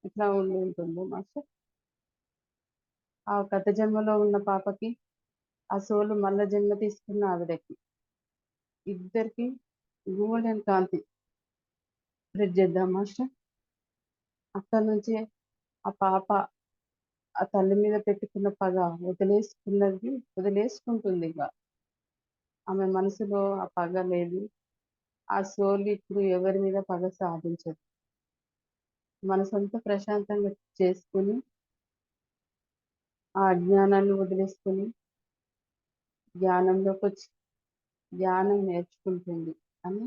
ఎట్లా ఉంటుందో మాస్టర్. ఆ గత జన్మలో ఉన్న పాపకి ఆ సోలు మళ్ళా జన్మ తీసుకున్న ఆవిడకి ఇద్దరికి గోల్డెన్ కాంతి స్ప్రెడ్ చేద్దాం మాస్టర్. అక్కడి నుంచి ఆ పాప ఆ తల్లి మీద పెట్టుకున్న పగ వదిలేసుకుంటుంది. ఇక ఆమె మనసులో ఆ పగ లేదు. ఆ సోల్ ఇప్పుడు ఎవరి మీద పగ సాధించదు. మనసంతా ప్రశాంతంగా చేసుకుని ఆ అజ్ఞానాన్ని వదిలేసుకుని ధ్యానంలోకి వచ్చి ధ్యానం నేర్చుకుంటుంది అని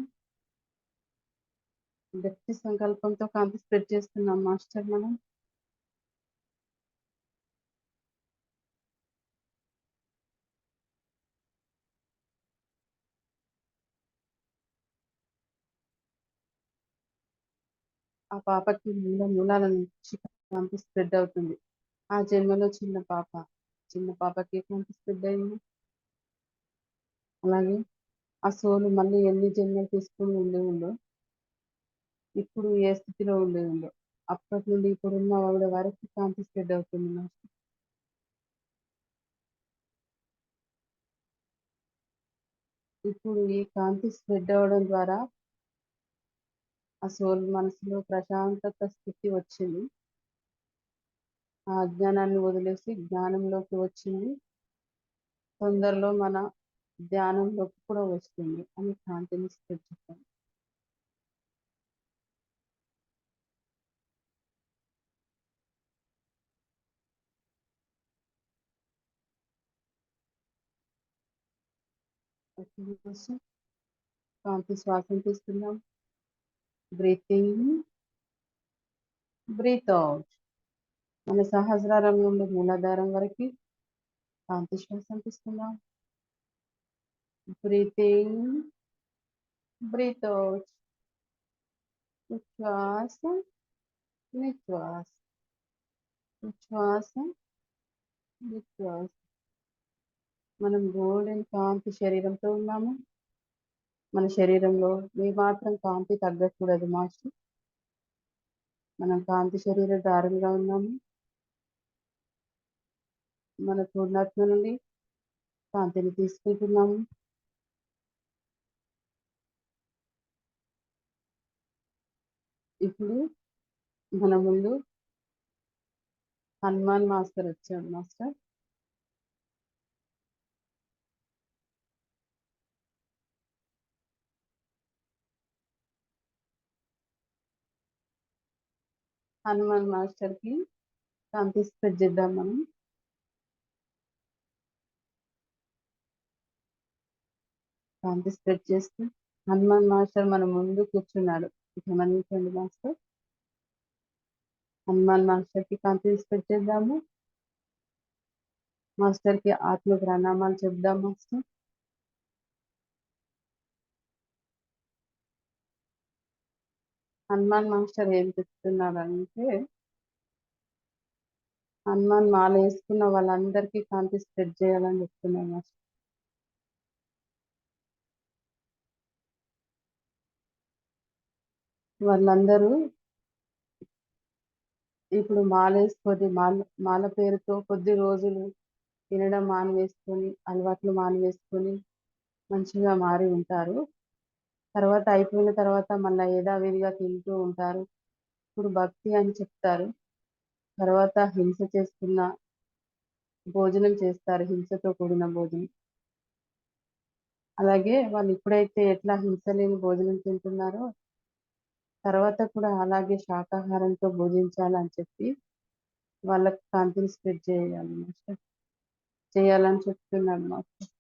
గట్టి సంకల్పంతో కాంతి స్ప్రెడ్ చేస్తున్నాం మాస్టర్. మనం ఆ పాపకి మూలాల నుంచి కాంతి స్ప్రెడ్ అవుతుంది. ఆ జన్మలో చిన్న పాపకి కాంతి స్ప్రెడ్ అయింది. అలాగే ఆ సోలు మళ్ళీ ఎన్ని జన్మలు తీసుకుని ఉందో ఇప్పుడు ఏ స్థితిలో ఉందో అప్పటి నుండి ఇప్పుడున్న ఆవిడ వరకు కాంతి స్ప్రెడ్ అవుతుంది మాస్టర్. ఇప్పుడు ఈ కాంతి స్ప్రెడ్ అవ్వడం ద్వారా ఆ సోల్ మనసులో ప్రశాంతత స్థితి వచ్చింది. ఆ అజ్ఞానాన్ని వదిలేసి జ్ఞానంలోకి వచ్చింది. తొందరలో మన ధ్యానంలోకి కూడా వస్తుంది అని కాంతిని స్ప్రెడ్ చేస్తాం. కాంతి శ్వాసం తీసుకుందాం. Breathing, breath out. మన సహస్రారం నుండి మూలాధారం వరకు కాంతి శ్వాసం తీసుకుందాం. Breathing, breath out. ఉచ్ఛ్వాస, నిశ్వాస, ఉచ్ఛ్వాస, నిశ్వాస. మనం గోల్డెన్ కాంతి శరీరంతో ఉన్నాము. మన శరీరంలో ఏ మాత్రం కాంతి తగ్గకూడదు మాస్టర్. మనం కాంతి శరీరధారంగా ఉన్నాము. మన పూర్ణాత్మ నుండి కాంతిని తీసుకుంటున్నాము. ఇప్పుడు మన ముందు హనుమాన్ మాస్టర్ వచ్చాడు మాస్టర్. హనుమాన్ మాస్టర్ కి కాంతి స్ప్రెడ్ చేద్దాం. మనం కాంతి స్ప్రెడ్ చేస్తూ హనుమాన్ మాస్టర్ మన ముందు కూర్చున్నాడు. గమనించండి మాస్టర్. హనుమాన్ మాస్టర్ కి కాంతి స్ప్రెడ్ చేద్దాము. మాస్టర్ కి ఆత్మ ప్రణామాలు చెప్దాం మాస్టర్. హనుమాన్ మాస్టర్ ఏం చెప్తున్నారంటే, హనుమాన్ మాల వేసుకున్న వాళ్ళందరికీ కాంతి స్ప్రెడ్ చేయాలని చెప్తున్నారు మాస్టర్. వాళ్ళందరూ ఇప్పుడు మాలేసుకొని మాల పేరుతో కొద్ది రోజులు తినడం మానివేసుకొని అలవాట్లు మానివేసుకొని మంచిగా మారి ఉంటారు. తర్వాత అయిపోయిన తర్వాత మళ్ళీ యథావిధిగా తింటూ ఉంటారు. ఇప్పుడు భక్తి అని చెప్తారు. తర్వాత హింస చేస్తున్న భోజనం చేస్తారు, హింసతో కూడిన భోజనం. అలాగే వాళ్ళు ఇప్పుడైతే ఎట్లా హింస లేని భోజనం తింటున్నారో తర్వాత కూడా అలాగే శాకాహారంతో భోజించాలని చెప్పి వాళ్ళకి కాంతిని స్ప్రెడ్ చేయాలి మాస్టర్, చేయాలని చెప్తున్నాను మాస్టర్.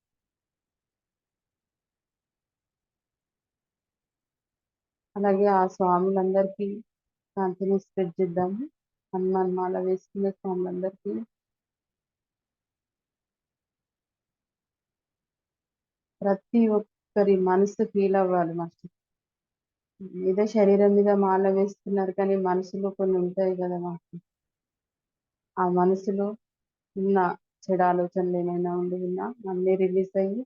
అలాగే ఆ స్వాములందరికీ కాంతిని స్ప్రెడ్ చేద్దాము. హనుమాన్ మాల వేసుకునే స్వాములందరికీ ప్రతి ఒక్కరి మనసు ఫీల్ అవ్వాలి మాస్టర్. ఏదో శరీరం మీద మాల వేస్తున్నారు కానీ మనసులో కొన్ని ఉంటాయి కదా మాస్టర్. ఆ మనసులో ఉన్న చెడు ఆలోచనలు ఏమైనా ఉండి ఉన్నా అన్నీ రిలీజ్ అయ్యి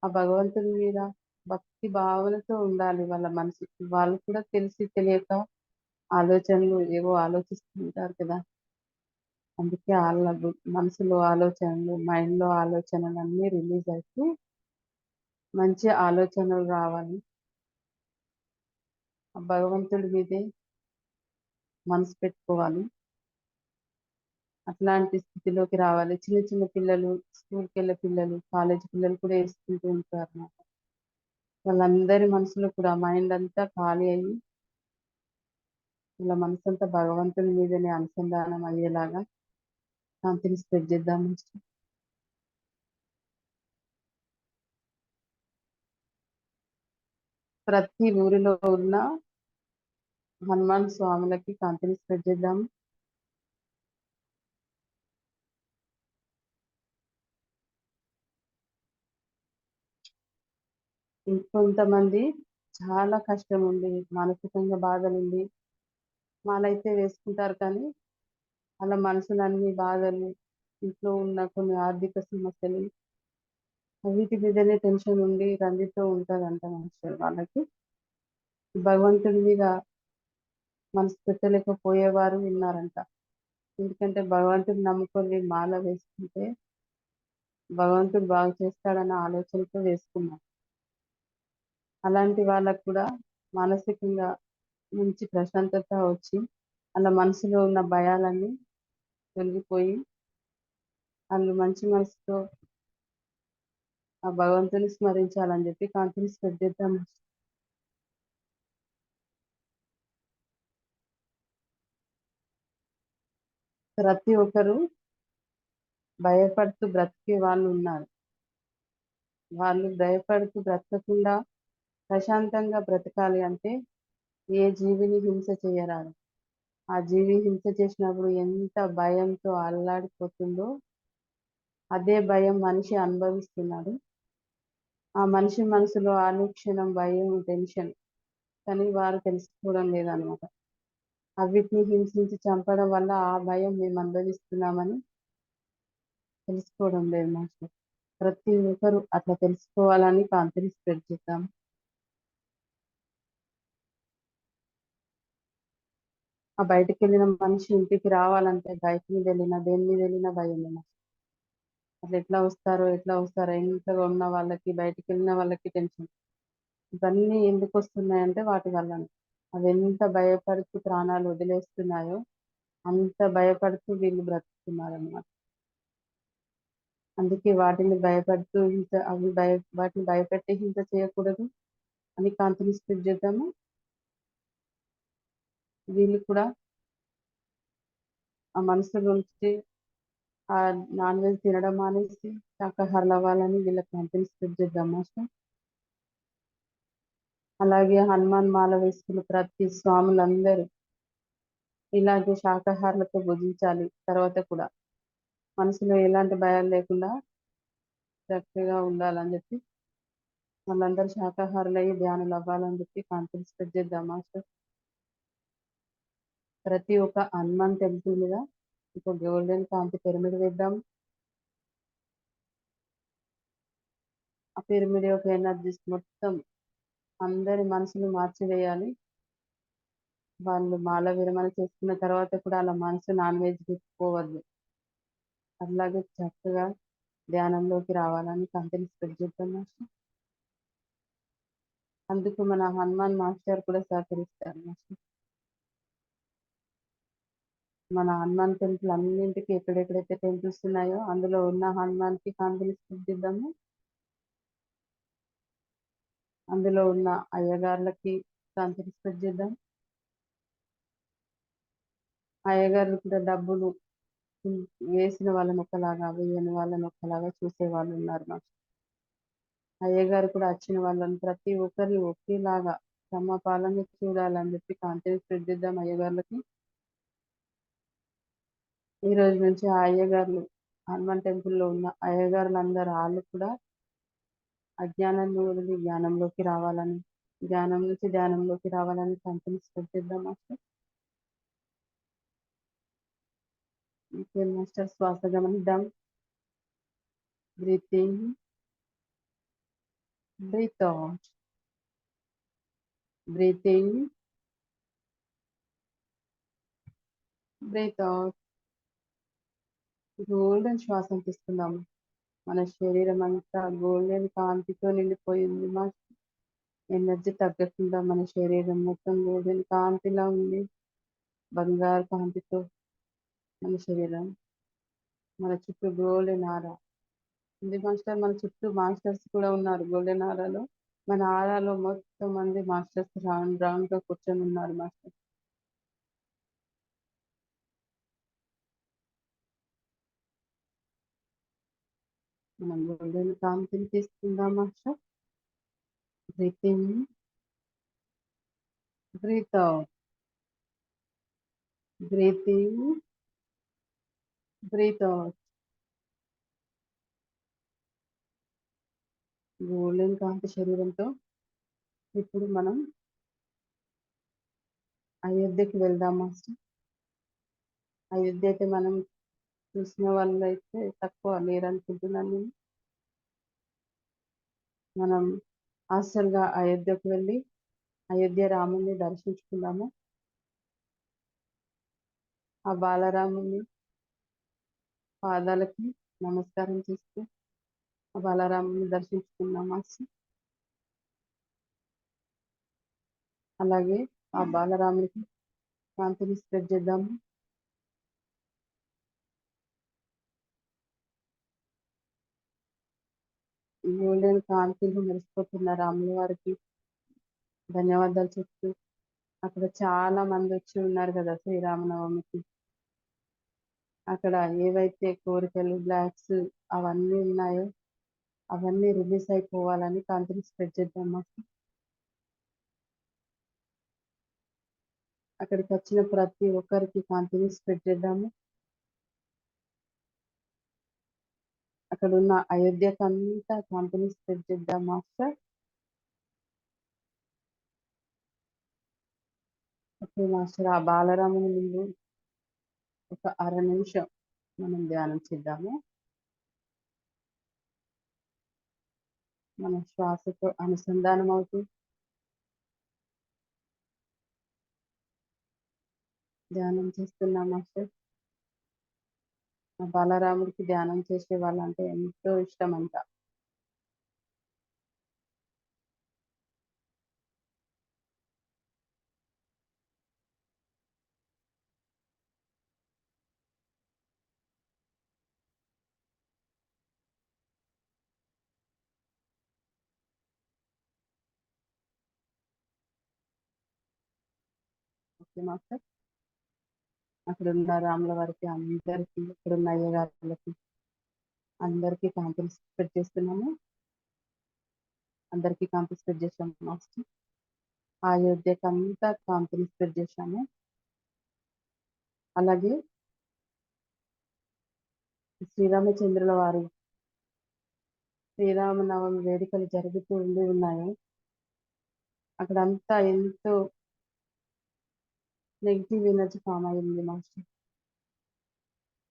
ఆ భగవంతుని మీద భక్తి భావనతో ఉండాలి వాళ్ళ మనసు. వాళ్ళు కూడా తెలిసి తెలియక ఆలోచనలు ఏవో ఆలోచిస్తుంటారు కదా. అందుకే వాళ్ళ మనసులో ఆలోచనలు, మైండ్ లో ఆలోచనలు అన్నీ రిలీజ్ అవుతూ మంచి ఆలోచనలు రావాలి. ఆ భగవంతుడి మీదే మనసు పెట్టుకోవాలి. అట్లాంటి స్థితిలోకి రావాలి. చిన్న చిన్న పిల్లలు, స్కూల్కి వెళ్ళే పిల్లలు, కాలేజ్ పిల్లలు కూడా వేసుకుంటూ ఉంటారు అన్నమాట. వాళ్ళందరి మనసులో కూడా మైండ్ అంతా ఖాళీ అయ్యి వాళ్ళ మనసంతా భగవంతుని మీదనే అనుసంధానం అయ్యేలాగా కాంతిని స్ప్రెడ్ చేద్దాం. ప్రతి ఊరిలో ఉన్న హనుమాన్ స్వాములకి కాంతిని స్ప్రెడ్ చేద్దాం. ఇంకొంతమంది చాలా కష్టం ఉంది, మానసికంగా బాధలుంది మాలైతే వేసుకుంటారు కానీ వాళ్ళ మనసులన్నీ బాధలు, ఇంట్లో ఉన్న కొన్ని ఆర్థిక సమస్యలు వీటి మీదనే టెన్షన్ ఉండి రంజితో ఉంటారంట మాస్టర్. వాళ్ళకి భగవంతుడి మీద మనసు పెట్టలేకపోయేవారు ఉన్నారంట. ఎందుకంటే భగవంతుడిని నమ్ముకొని మాల వేసుకుంటే భగవంతుడు బాగు చేస్తాడన్న ఆలోచనతో వేసుకున్నారు. అలాంటి వాళ్ళకు కూడా మానసికంగా మంచి ప్రశాంతత వచ్చి వాళ్ళ మనసులో ఉన్న భయాలన్నీ తొలగిపోయి వాళ్ళు మంచి మనసుతో ఆ భగవంతుని స్మరించాలని చెప్పి కాంతిని స్ప్రెడ్ చేద్దాం. ప్రతి ఒక్కరు భయపడుతూ బ్రతికే వాళ్ళు ఉన్నారు. వాళ్ళు భయపడుతూ బ్రతకకుండా ప్రశాంతంగా బ్రతకాలి అంటే ఏ జీవిని హింస చేయరాదు. ఆ జీవి హింస చేసినప్పుడు ఎంత భయంతో అల్లాడిపోతుందో అదే భయం మనిషి అనుభవిస్తున్నాడు. ఆ మనిషి మనసులో అనుక్షణం భయం, టెన్షన్, కానీ వారు తెలుసుకోవడం లేదనమాట. అవిటిని హింసించి చంపడం వల్ల ఆ భయం మేము అనుభవిస్తున్నామని తెలుసుకోవడం లేదు మాస్టర్. ప్రతి ఒక్కరు అట్లా తెలుసుకోవాలని కాంతిని స్ప్రెడ్ చేద్దాం. ఆ బయటికి వెళ్ళిన మనిషి ఇంటికి రావాలంటే బైక్ మీద వెళ్ళినా దేని మీద వెళ్ళినా భయమే మాస్టర్. అట్లా ఎట్లా వస్తారో ఇంట్లో ఉన్న వాళ్ళకి బయటికి వెళ్ళిన వాళ్ళకి టెన్షన్. ఇవన్నీ ఎందుకు వస్తున్నాయంటే వాటి వల్ల. అవి ఎంత భయపడుతూ ప్రాణాలు వదిలేస్తున్నాయో అంత భయపడుతూ వీళ్ళు బ్రతుకుతున్నారు అన్నమాట. అందుకే వాటిని భయపడుతూ హింస వాటిని భయపెట్టి హింస చేయకూడదు అని కాంతిని స్ప్రెడ్ చేద్దాము. వీళ్ళు కూడా ఆ మనసు నుంచి ఆ నాన్ వెజ్ తినడం మానేసి శాకాహారులు అవ్వాలని వీళ్ళకి కాంతిని స్ప్రెడ్ చేద్దాం మాస్టర్. అలాగే హనుమాన్ మాల వేసుకున్న ప్రతి స్వాములందరూ ఇలాగే శాకాహారులతో భుజించాలి తర్వాత కూడా. మనసులో ఎలాంటి భయాలు లేకుండా చక్కగా ఉండాలని చెప్పి వాళ్ళందరూ శాకాహారులయ్యి ధ్యానులు అవ్వాలని చెప్పి కాన్ఫరెన్స్ స్ప్రెడ్ చేద్దాం మాస్టర్. ప్రతి ఒక్క హనుమాన్ టెంపుల్ మీద ఒక గోల్డెన్ కాంతి పిరమిడ్ వేద్దాం. ఆ పిరమిడ్ యొక్క ఎనర్జీస్ మొత్తం అందరి మనసును మార్చివేయాలి. వాళ్ళు మాల విరమణ చేసుకున్న తర్వాత కూడా అలా మనసు నాన్ వెజ్ పోవద్దు. అలాగే చక్కగా ధ్యానంలోకి రావాలని కంపెనీ స్ప్రెడ్ చేద్దాం మాస్టర్. అందుకు మన హనుమాన్ మాస్టర్ కూడా సహకరిస్తారు మాస్టర్. మన హనుమాన్ టెంపుల్ అన్నింటికి ఎక్కడెక్కడైతే టెంపుల్స్ ఉన్నాయో అందులో ఉన్న హనుమాన్ కి కంపెనీ స్ప్రెడ్ చేద్దాము. అందులో ఉన్న అయ్యగార్లకి కంపెనీ స్ప్రెడ్ చేద్దాం. అయ్యగారులు కూడా డబ్బులు వేసిన వాళ్ళని ఒకలాగా వేయని వాళ్ళని ఒకలాగా చూసే వాళ్ళు ఉన్నారు మాకు. అయ్యగారు కూడా వచ్చిన వాళ్ళని ప్రతి ఒక్కరిని ఒకేలాగా సమపాలన చూడాలని చెప్పి కాన్ఫరెన్స్ స్ప్రెడ్ చేద్దాం అయ్యగారులకి. ఈ రోజు నుంచి ఆ అయ్యగారులు హనుమాన్ టెంపుల్లో ఉన్న అయ్యగారులు అందరూ వాళ్ళు కూడా అజ్ఞానాన్ని వదిలి జ్ఞానంలోకి రావాలని, జ్ఞానం నుంచి ధ్యానంలోకి రావాలని కాన్ఫరెన్స్ స్ప్రెడ్ చేద్దాం మాస్టర్. ఇంకేం మాస్టర్? శ్వాస గమనిద్దాం. Breath in, breath out, breath in, breath out. Golden శ్వాస తీసుకుందాము. మన శరీరం అంతా గోల్డెన్ కాంతితో నిండిపోయింది మాస్టర్. ఎనర్జీ తగ్గకుండా మన శరీరం మొత్తం గోల్డెన్ కాంతిలా ఉంది. బంగారు కాంతితో మన శరీరం, మన చుట్టూ గోల్డెన్ ఆరా ఉంది మాస్టర్. మన చుట్టూ మాస్టర్స్ కూడా ఉన్నారు గోల్డెన్ ఆరాలో. మన ఆరాలో మొత్తం మంది మాస్టర్స్ రౌండ్ రౌండ్ గా కూర్చొని ఉన్నారు మాస్టర్. మనం గోల్డెన్ కాంతిని తీసుకుందాం master. Breath in, breath out, breath in, breath out. Golden కాంతి శరీరంతో ఇప్పుడు మనం అయోధ్యకి వెళ్దాం మాస్టర్. అయోధ్య అయితే మనం చూసిన వాళ్ళు అయితే తక్కువ లేరు అనుకుంటున్నాను నేను. మనం హాస్టల్గా అయోధ్యకు వెళ్ళి అయోధ్య రాముని దర్శించుకుందాము. ఆ బాలరాముని పాదాలకి నమస్కారం చేస్తూ ఆ బాలరాముని దర్శించుకుందాం మాస్టర్. అలాగే ఆ బాలరామునికి కాంతిని స్ప్రెడ్ చేద్దాము. గోల్డెన్ కాంతిని మెరిసిపోతున్న రాముల వారికి ధన్యవాదాలు చెప్తూ అక్కడ చాలా మంది వచ్చి ఉన్నారు కదా శ్రీరామనవమికి. అక్కడ ఏవైతే కోరికలు బ్లాక్స్ అవన్నీ ఉన్నాయో అవన్నీ రిలీజ్ అయిపోవాలని కాంతిని స్ప్రెడ్ చేద్దాం మాస్టర్. అక్కడికి వచ్చిన ప్రతి ఒక్కరికి కాంతిని స్ప్రెడ్ చేద్దాము. అక్కడ ఉన్న అయోధ్యకు అంతా కాంతిని స్ప్రెడ్ చేద్దాం మాస్టర్. Okay master. ఆ బాలరాముని ముందు ఒక అర నిమిషం మనం ధ్యానం చేద్దాము. మన శ్వాసతో అనుసంధానం అవుతూ ధ్యానం చేస్తున్నాం మాస్టర్. ఆ బాలరాముడికి ధ్యానం చేసే వాళ్ళంటే ఎంతో ఇష్టం అంట. Okay master. అక్కడ ఉన్న రాముల వారికి అందరికీ, ఇక్కడ ఉన్న అయ్యగారులకి అందరికీ కాంతిని స్ప్రెడ్ చేస్తున్నాము. అందరికీ కాంతి స్ప్రెడ్ చేసాము మాస్టర్. ఆ అయోధ్యకు అంతా కాంతిని స్ప్రెడ్ చేశాము. అలాగే శ్రీరామచంద్రుల వారి శ్రీరామనవమి వేడుకలు జరుగుతూ ఉన్నాయో అక్కడంతా ఎంతో నెగిటివ్ ఎనర్జీ ఫామ్ అయింది మాస్టర్.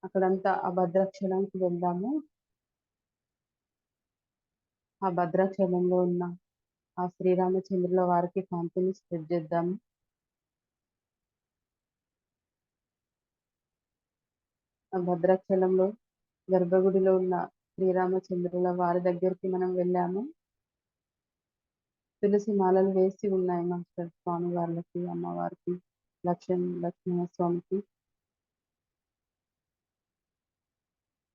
అక్కడంతా ఆ భద్రాచలానికి వెళ్దాము. ఆ భద్రాచలంలో ఉన్న ఆ శ్రీరామచంద్రుల వారికి కాంతిని స్ప్రెడ్ చేద్దాము. ఆ భద్రాచలంలో గర్భగుడిలో ఉన్న శ్రీరామచంద్రుల వారి దగ్గరికి మనం వెళ్ళాము. తులసి మాలలు వేసి ఉన్నాయి మాస్టర్, స్వామి వాళ్ళకి, అమ్మవారికి, లక్ష్మణస్వామికి.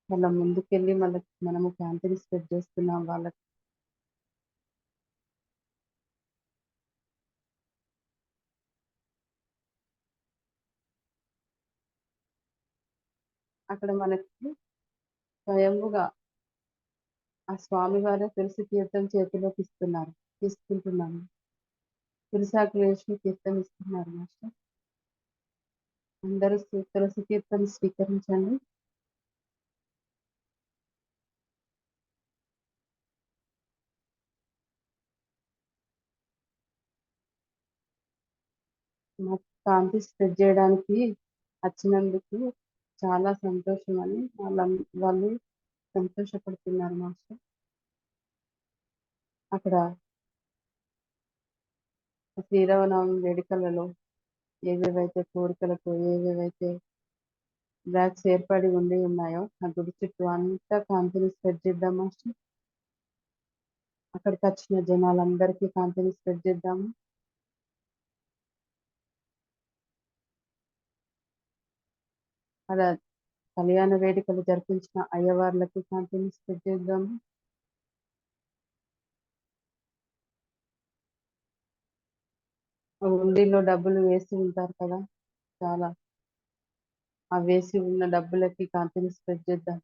వాళ్ళ ముందుకెళ్ళి మనము కాంతిని స్ప్రెడ్ చేస్తున్నాం వాళ్ళకి. అక్కడ మనకి స్వయంగా ఆ స్వామి వారే తులసి తీర్థం చేతిలోకి తీసుకుంటున్నాము. తులసాకు వేసి తీర్థం ఇస్తున్నారు మాస్టర్. అందరూ తులసి తీర్థం స్వీకరించండి. మా కాంతి స్ప్రెడ్ చేయడానికి వచ్చినందుకు చాలా సంతోషం అని వాళ్ళు సంతోషపడుతున్నారు మాస్టర్. అక్కడ శ్రీరామనవమి వేడుకలలో ఏవేవైతే కోరికలతో ఏవేవైతే బ్యాగ్స్ ఏర్పడి ఉన్నాయో ఆ గుడి చుట్టూ అంతా కాంతిని స్ప్రెడ్ చేద్దాం మాస్టర్. అక్కడికి వచ్చిన జనాలందరికీ కాంతిని స్ప్రెడ్ చేద్దాము. అలా కళ్యాణ వేడుకలు జరిపించిన అయ్యవార్లకి కాంతిని స్ప్రెడ్ చేద్దాము. ఆ ఉండిలో డబ్బులు వేసి ఉంటారు కదా చాలా, ఆ వేసి ఉన్న డబ్బులకి కాంతిని స్ప్రెడ్ చేద్దాం.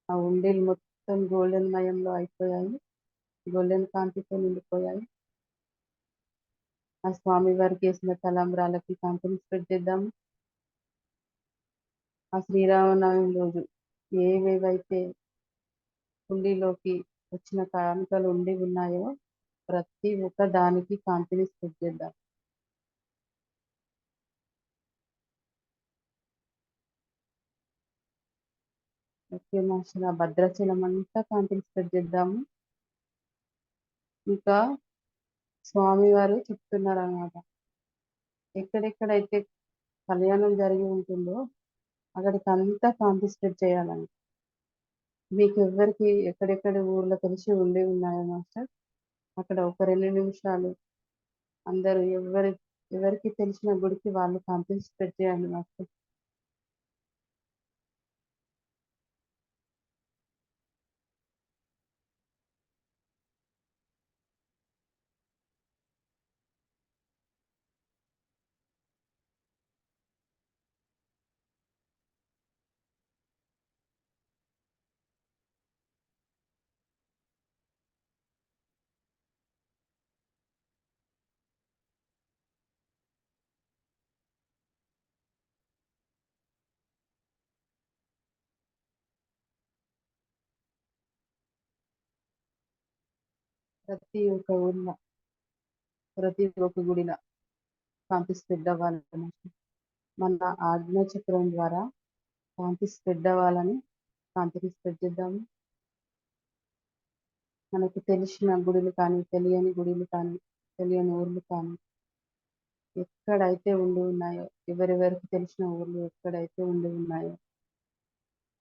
ఆ ఉండీలు మొత్తం గోల్డెన్ మయంలో అయిపోయాయి, గోల్డెన్ కాంతితో నిండిపోయాయి. ఆ స్వామి వారికి వేసిన తలంబ్రాలకి కాంతిని స్ప్రెడ్ చేద్దాము. ఆ శ్రీరామనవమి రోజు ఏవేవైతే కుండీలోకి వచ్చిన కానుకలు ఉన్నాయో ప్రతి ఒక్క దానికి కాంతిని స్ప్రెడ్ చేద్దాం. ఓకే మాస్టర్, ఆ భద్రాచలం అంతా కాంతిని స్ప్రెడ్ చేద్దాము. ఇంకా స్వామివారు చెప్తున్నారు అన్నమాట, ఎక్కడెక్కడైతే కళ్యాణం జరిగి ఉంటుందో అక్కడికి అంతా కాంతి స్ప్రెడ్ చేయాలని. మీకు ఎవరికి ఎక్కడెక్కడ ఊర్లో తెలిసి ఉన్నాయో మాస్టర్, అక్కడ ఒక 2 నిమిషాలు అందరూ ఎవరికి తెలిసిన గుడికి వాళ్ళు కాంతి స్ప్రెడ్ చేయండి మాస్టర్. ప్రతి ఒక్క ఊర్లో ప్రతి ఒక్క గుడిలో కాంతి స్ప్రెడ్ అవ్వాలని మాస్టర్. మన ఆజ్ఞా చక్రం ద్వారా కాంతి స్ప్రెడ్ అవ్వాలని కాంతిని స్ప్రెడ్ చేద్దాము. మనకు తెలిసిన గుడులు కానీ, తెలియని గుడులు కానీ, తెలియని ఊర్లు కానీ, ఎక్కడైతే ఉన్నాయో, ఎవరెవరికి తెలిసిన ఊర్లు ఎక్కడైతే ఉన్నాయో,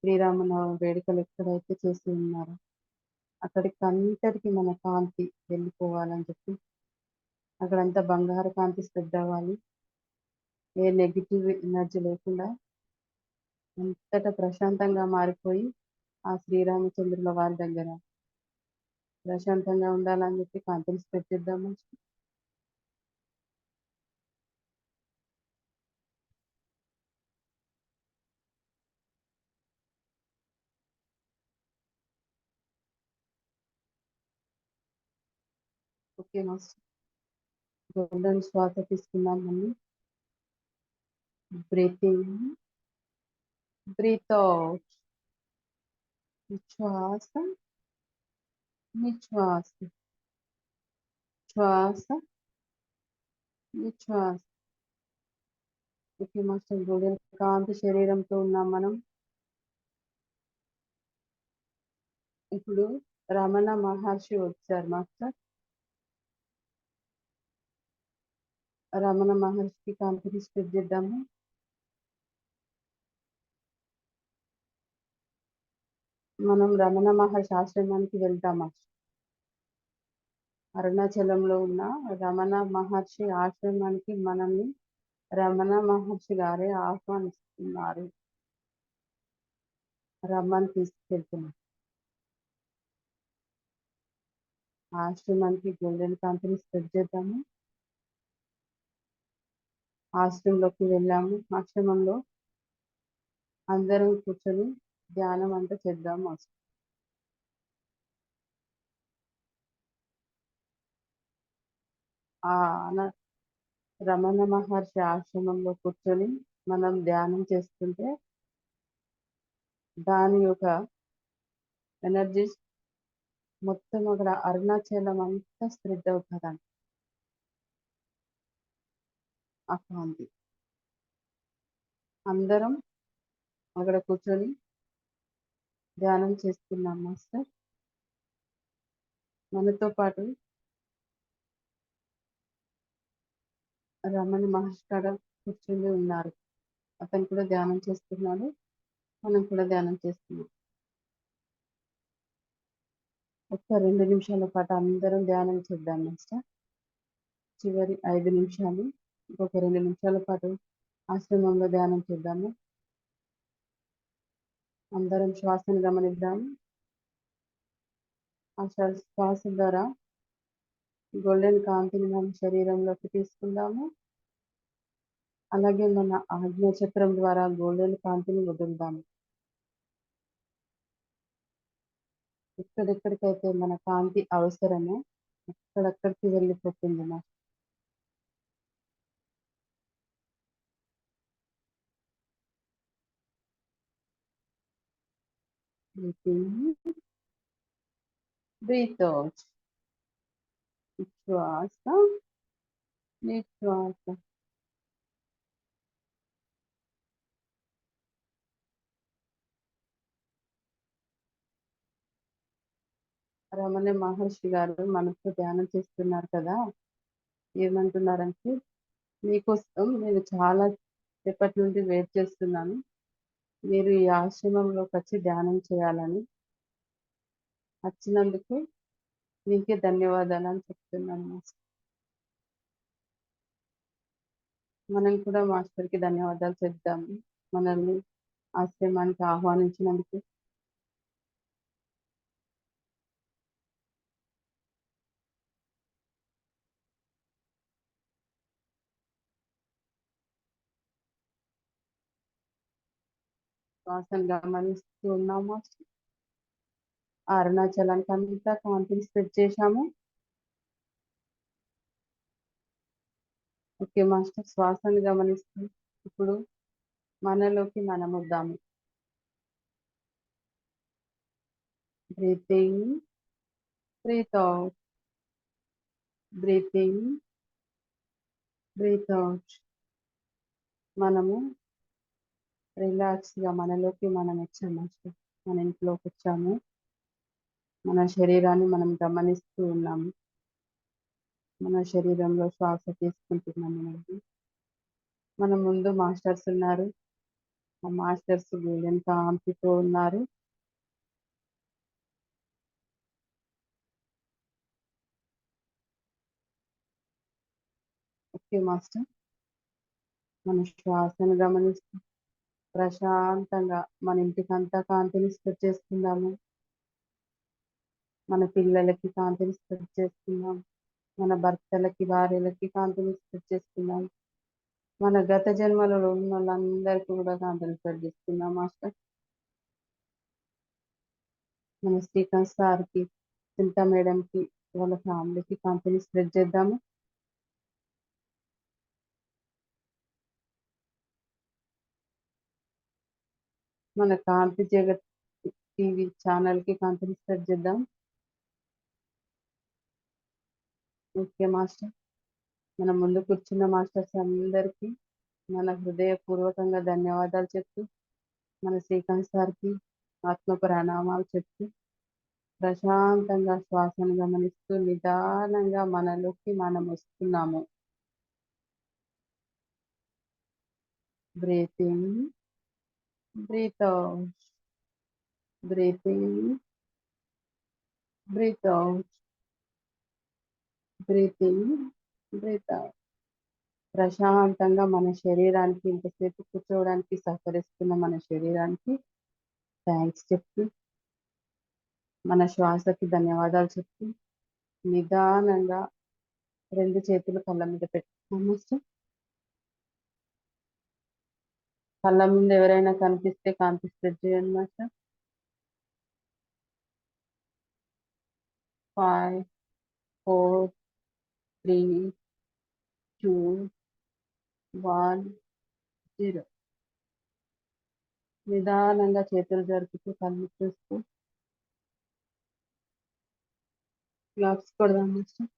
శ్రీరామనవమి వేడుకలు ఎక్కడైతే చేసి ఉన్నారో అక్కడికి అంతటికి మన కాంతి వెళ్ళిపోవాలని చెప్పి అక్కడంతా బంగారు కాంతి స్ప్రెడ్ అవ్వాలి. ఏ నెగిటివ్ ఎనర్జీ లేకుండా అంతటా ప్రశాంతంగా మారిపోయి ఆ శ్రీరామచంద్రుల వారి దగ్గర ప్రశాంతంగా ఉండాలని చెప్పి కాంతిని స్ప్రెడ్ చేద్దాము. Okay, master. గోల్డెన్ శ్వాస తీసుకున్నాం మళ్ళీ. Breath in, breath out. శ్వాస, నిశ్వాస, శ్వాస, నిశ్వాస. ఓకే మాస్టర్, గోల్డెన్ కాంతి శరీరంతో ఉన్నాం మనం. ఇప్పుడు రమణ మహర్షి వచ్చారు మాస్టర్. రమణ మహర్షికి కాంతిని స్ప్రెడ్ చేద్దాము. మనం రమణ మహర్షి ఆశ్రమానికి వెళ్తాం మాస్టర్. అరుణాచలంలో ఉన్న రమణ మహర్షి ఆశ్రమానికి మనల్ని రమణ మహర్షి గారే ఆహ్వానిస్తున్నారు. రమ్మని తీసుకెళ్తున్నారు. ఆశ్రమానికి గోల్డెన్ కాంతిని స్ప్రెడ్ చేద్దాము. ఆశ్రమంలోకి వెళ్ళాము. ఆశ్రమంలో అందరం కూర్చొని ధ్యానం అంతా చేద్దాం మాస్టర్. ఆ రమణ మహర్షి ఆశ్రమంలో కూర్చొని మనం ధ్యానం చేస్తుంటే దాని యొక్క ఎనర్జీ మొత్తం అక్కడ అరుణాచలం అంతా స్ప్రెడ్ అవుతుందండి. ఆ కాంతి అందరం అక్కడ కూర్చొని ధ్యానం చేస్తున్నాం మాస్టర్. మనతో పాటు రమణ మహర్షి కాడ కూర్చొని ఉన్నారు. అతను కూడా ధ్యానం చేస్తున్నాడు, మనం కూడా ధ్యానం చేస్తున్నాం. ఒక్క 2 నిమిషాల పాటు అందరం ధ్యానం చేద్దాం మాస్టర్. చివరి 5 నిమిషాలు, ఇంకొక 2 నిమిషాల పాటు ఆశ్రమంలో ధ్యానం చేద్దాము. అందరం శ్వాసను గమనిద్దాము. ఆ శ్వాస ద్వారా గోల్డెన్ కాంతిని మన శరీరంలోకి తీసుకుందాము. అలాగే మన ఆజ్ఞ చక్రం ద్వారా గోల్డెన్ కాంతిని వదులుదాము. ఎక్కడెక్కడికైతే మన కాంతి అవసరమో అక్కడక్కడికి వెళ్ళిపోతుంది మా. Breath out. శ్వాస, నిశ్వాస. రమణ మహర్షి గారు మనతో ధ్యానం చేస్తున్నారు కదా. ఏమంటున్నారంటే, మీకోసం నేను చాలా సేపటి నుండి వెయిట్ చేస్తున్నాను. మీరు ఈ ఆశ్రమంలోకి వచ్చి ధ్యానం చేయాలని, వచ్చినందుకు మీకే ధన్యవాదాలు అని చెప్తున్నాను మాస్టర్. మనం కూడా మాస్టర్కి ధన్యవాదాలు చెప్తాము, మనల్ని ఆశ్రమానికి ఆహ్వానించినందుకు. శ్వాసను గమనిస్తూ ఉన్నాం మాస్టర్. అరుణాచలానికి అంతా కాంతిని స్ప్రెడ్ చేశాము. ఓకే మాస్టర్, శ్వాసను గమనిస్తూ ఇప్పుడు మనలోకి మనం వద్దాము. Breathing, breath out, breathing, breath out. మనము రిలాక్స్గా మనలోకి మనం వచ్చాము మాస్టర్. మన ఇంట్లోకి వచ్చాము. మన శరీరాన్ని మనం గమనిస్తూ ఉన్నాము. మన శరీరంలో శ్వాస తీసుకుంటున్నాము. మన ముందు మాస్టర్స్ ఉన్నారు. ఆ మాస్టర్స్ గోల్డెన్ కాంతితో ఉన్నారు. ఓకే మాస్టర్, మన శ్వాసను గమనిస్తూ ప్రశాంతంగా మన ఇంటికంతా కాంతిని స్ప్రెడ్ చేసుకుందాము. మన పిల్లలకి కాంతిని స్ప్రెడ్ చేసుకుందాం. మన భర్తలకి, భార్యలకి కాంతిని స్ప్రెడ్ చేసుకుందాం. మన గత జన్మలలో ఉన్న వాళ్ళందరికీ కూడా కాంతిని స్ప్రెడ్ చేసుకుందాం మాస్టర్. మన శ్రీకాంత్ సార్కి, చింతా మేడంకి, వాళ్ళ ఫ్యామిలీకి కాంతిని స్ప్రెడ్ చేద్దాము. మన కాంతి జగత్ టీవీ ఛానల్ కి కాంతిని సెట్ చేద్దాం. Okay master. మన ముందు కూర్చున్న మాస్టర్స్ అందరికీ మన హృదయపూర్వకంగా ధన్యవాదాలు చెప్తూ, మన శ్రీకాంత్ సార్కి ఆత్మ ప్రణామాలు చెప్తూ, ప్రశాంతంగా శ్వాసను గమనిస్తూ నిదానంగా మనలోకి మనం వస్తున్నాము. Breath in, breath out, breath in, breath out, breath in, breath out. ప్రశాంతంగా మన శరీరానికి ఇంతసేపు కూర్చోవడానికి సహకరిస్తున్న మన శరీరానికి థ్యాంక్స్ చెప్తూ, మన శ్వాసకి ధన్యవాదాలు చెప్తూ, నిదానంగా 2 చేతులు కళ్ళ మీద పెట్టుకున్నాం మాస్టర్. కళ్ళ ముందు ఎవరైనా కనిపిస్తే కాంతి స్ప్రెడ్ చేయండి మాస్టర్. 5, 4, 3, 2, 1, 0. నిదానంగా చేతులు జరుపుతూ కళ్ళు చూస్తూ గ్లాప్స్ కొడదాం మాస్టర్.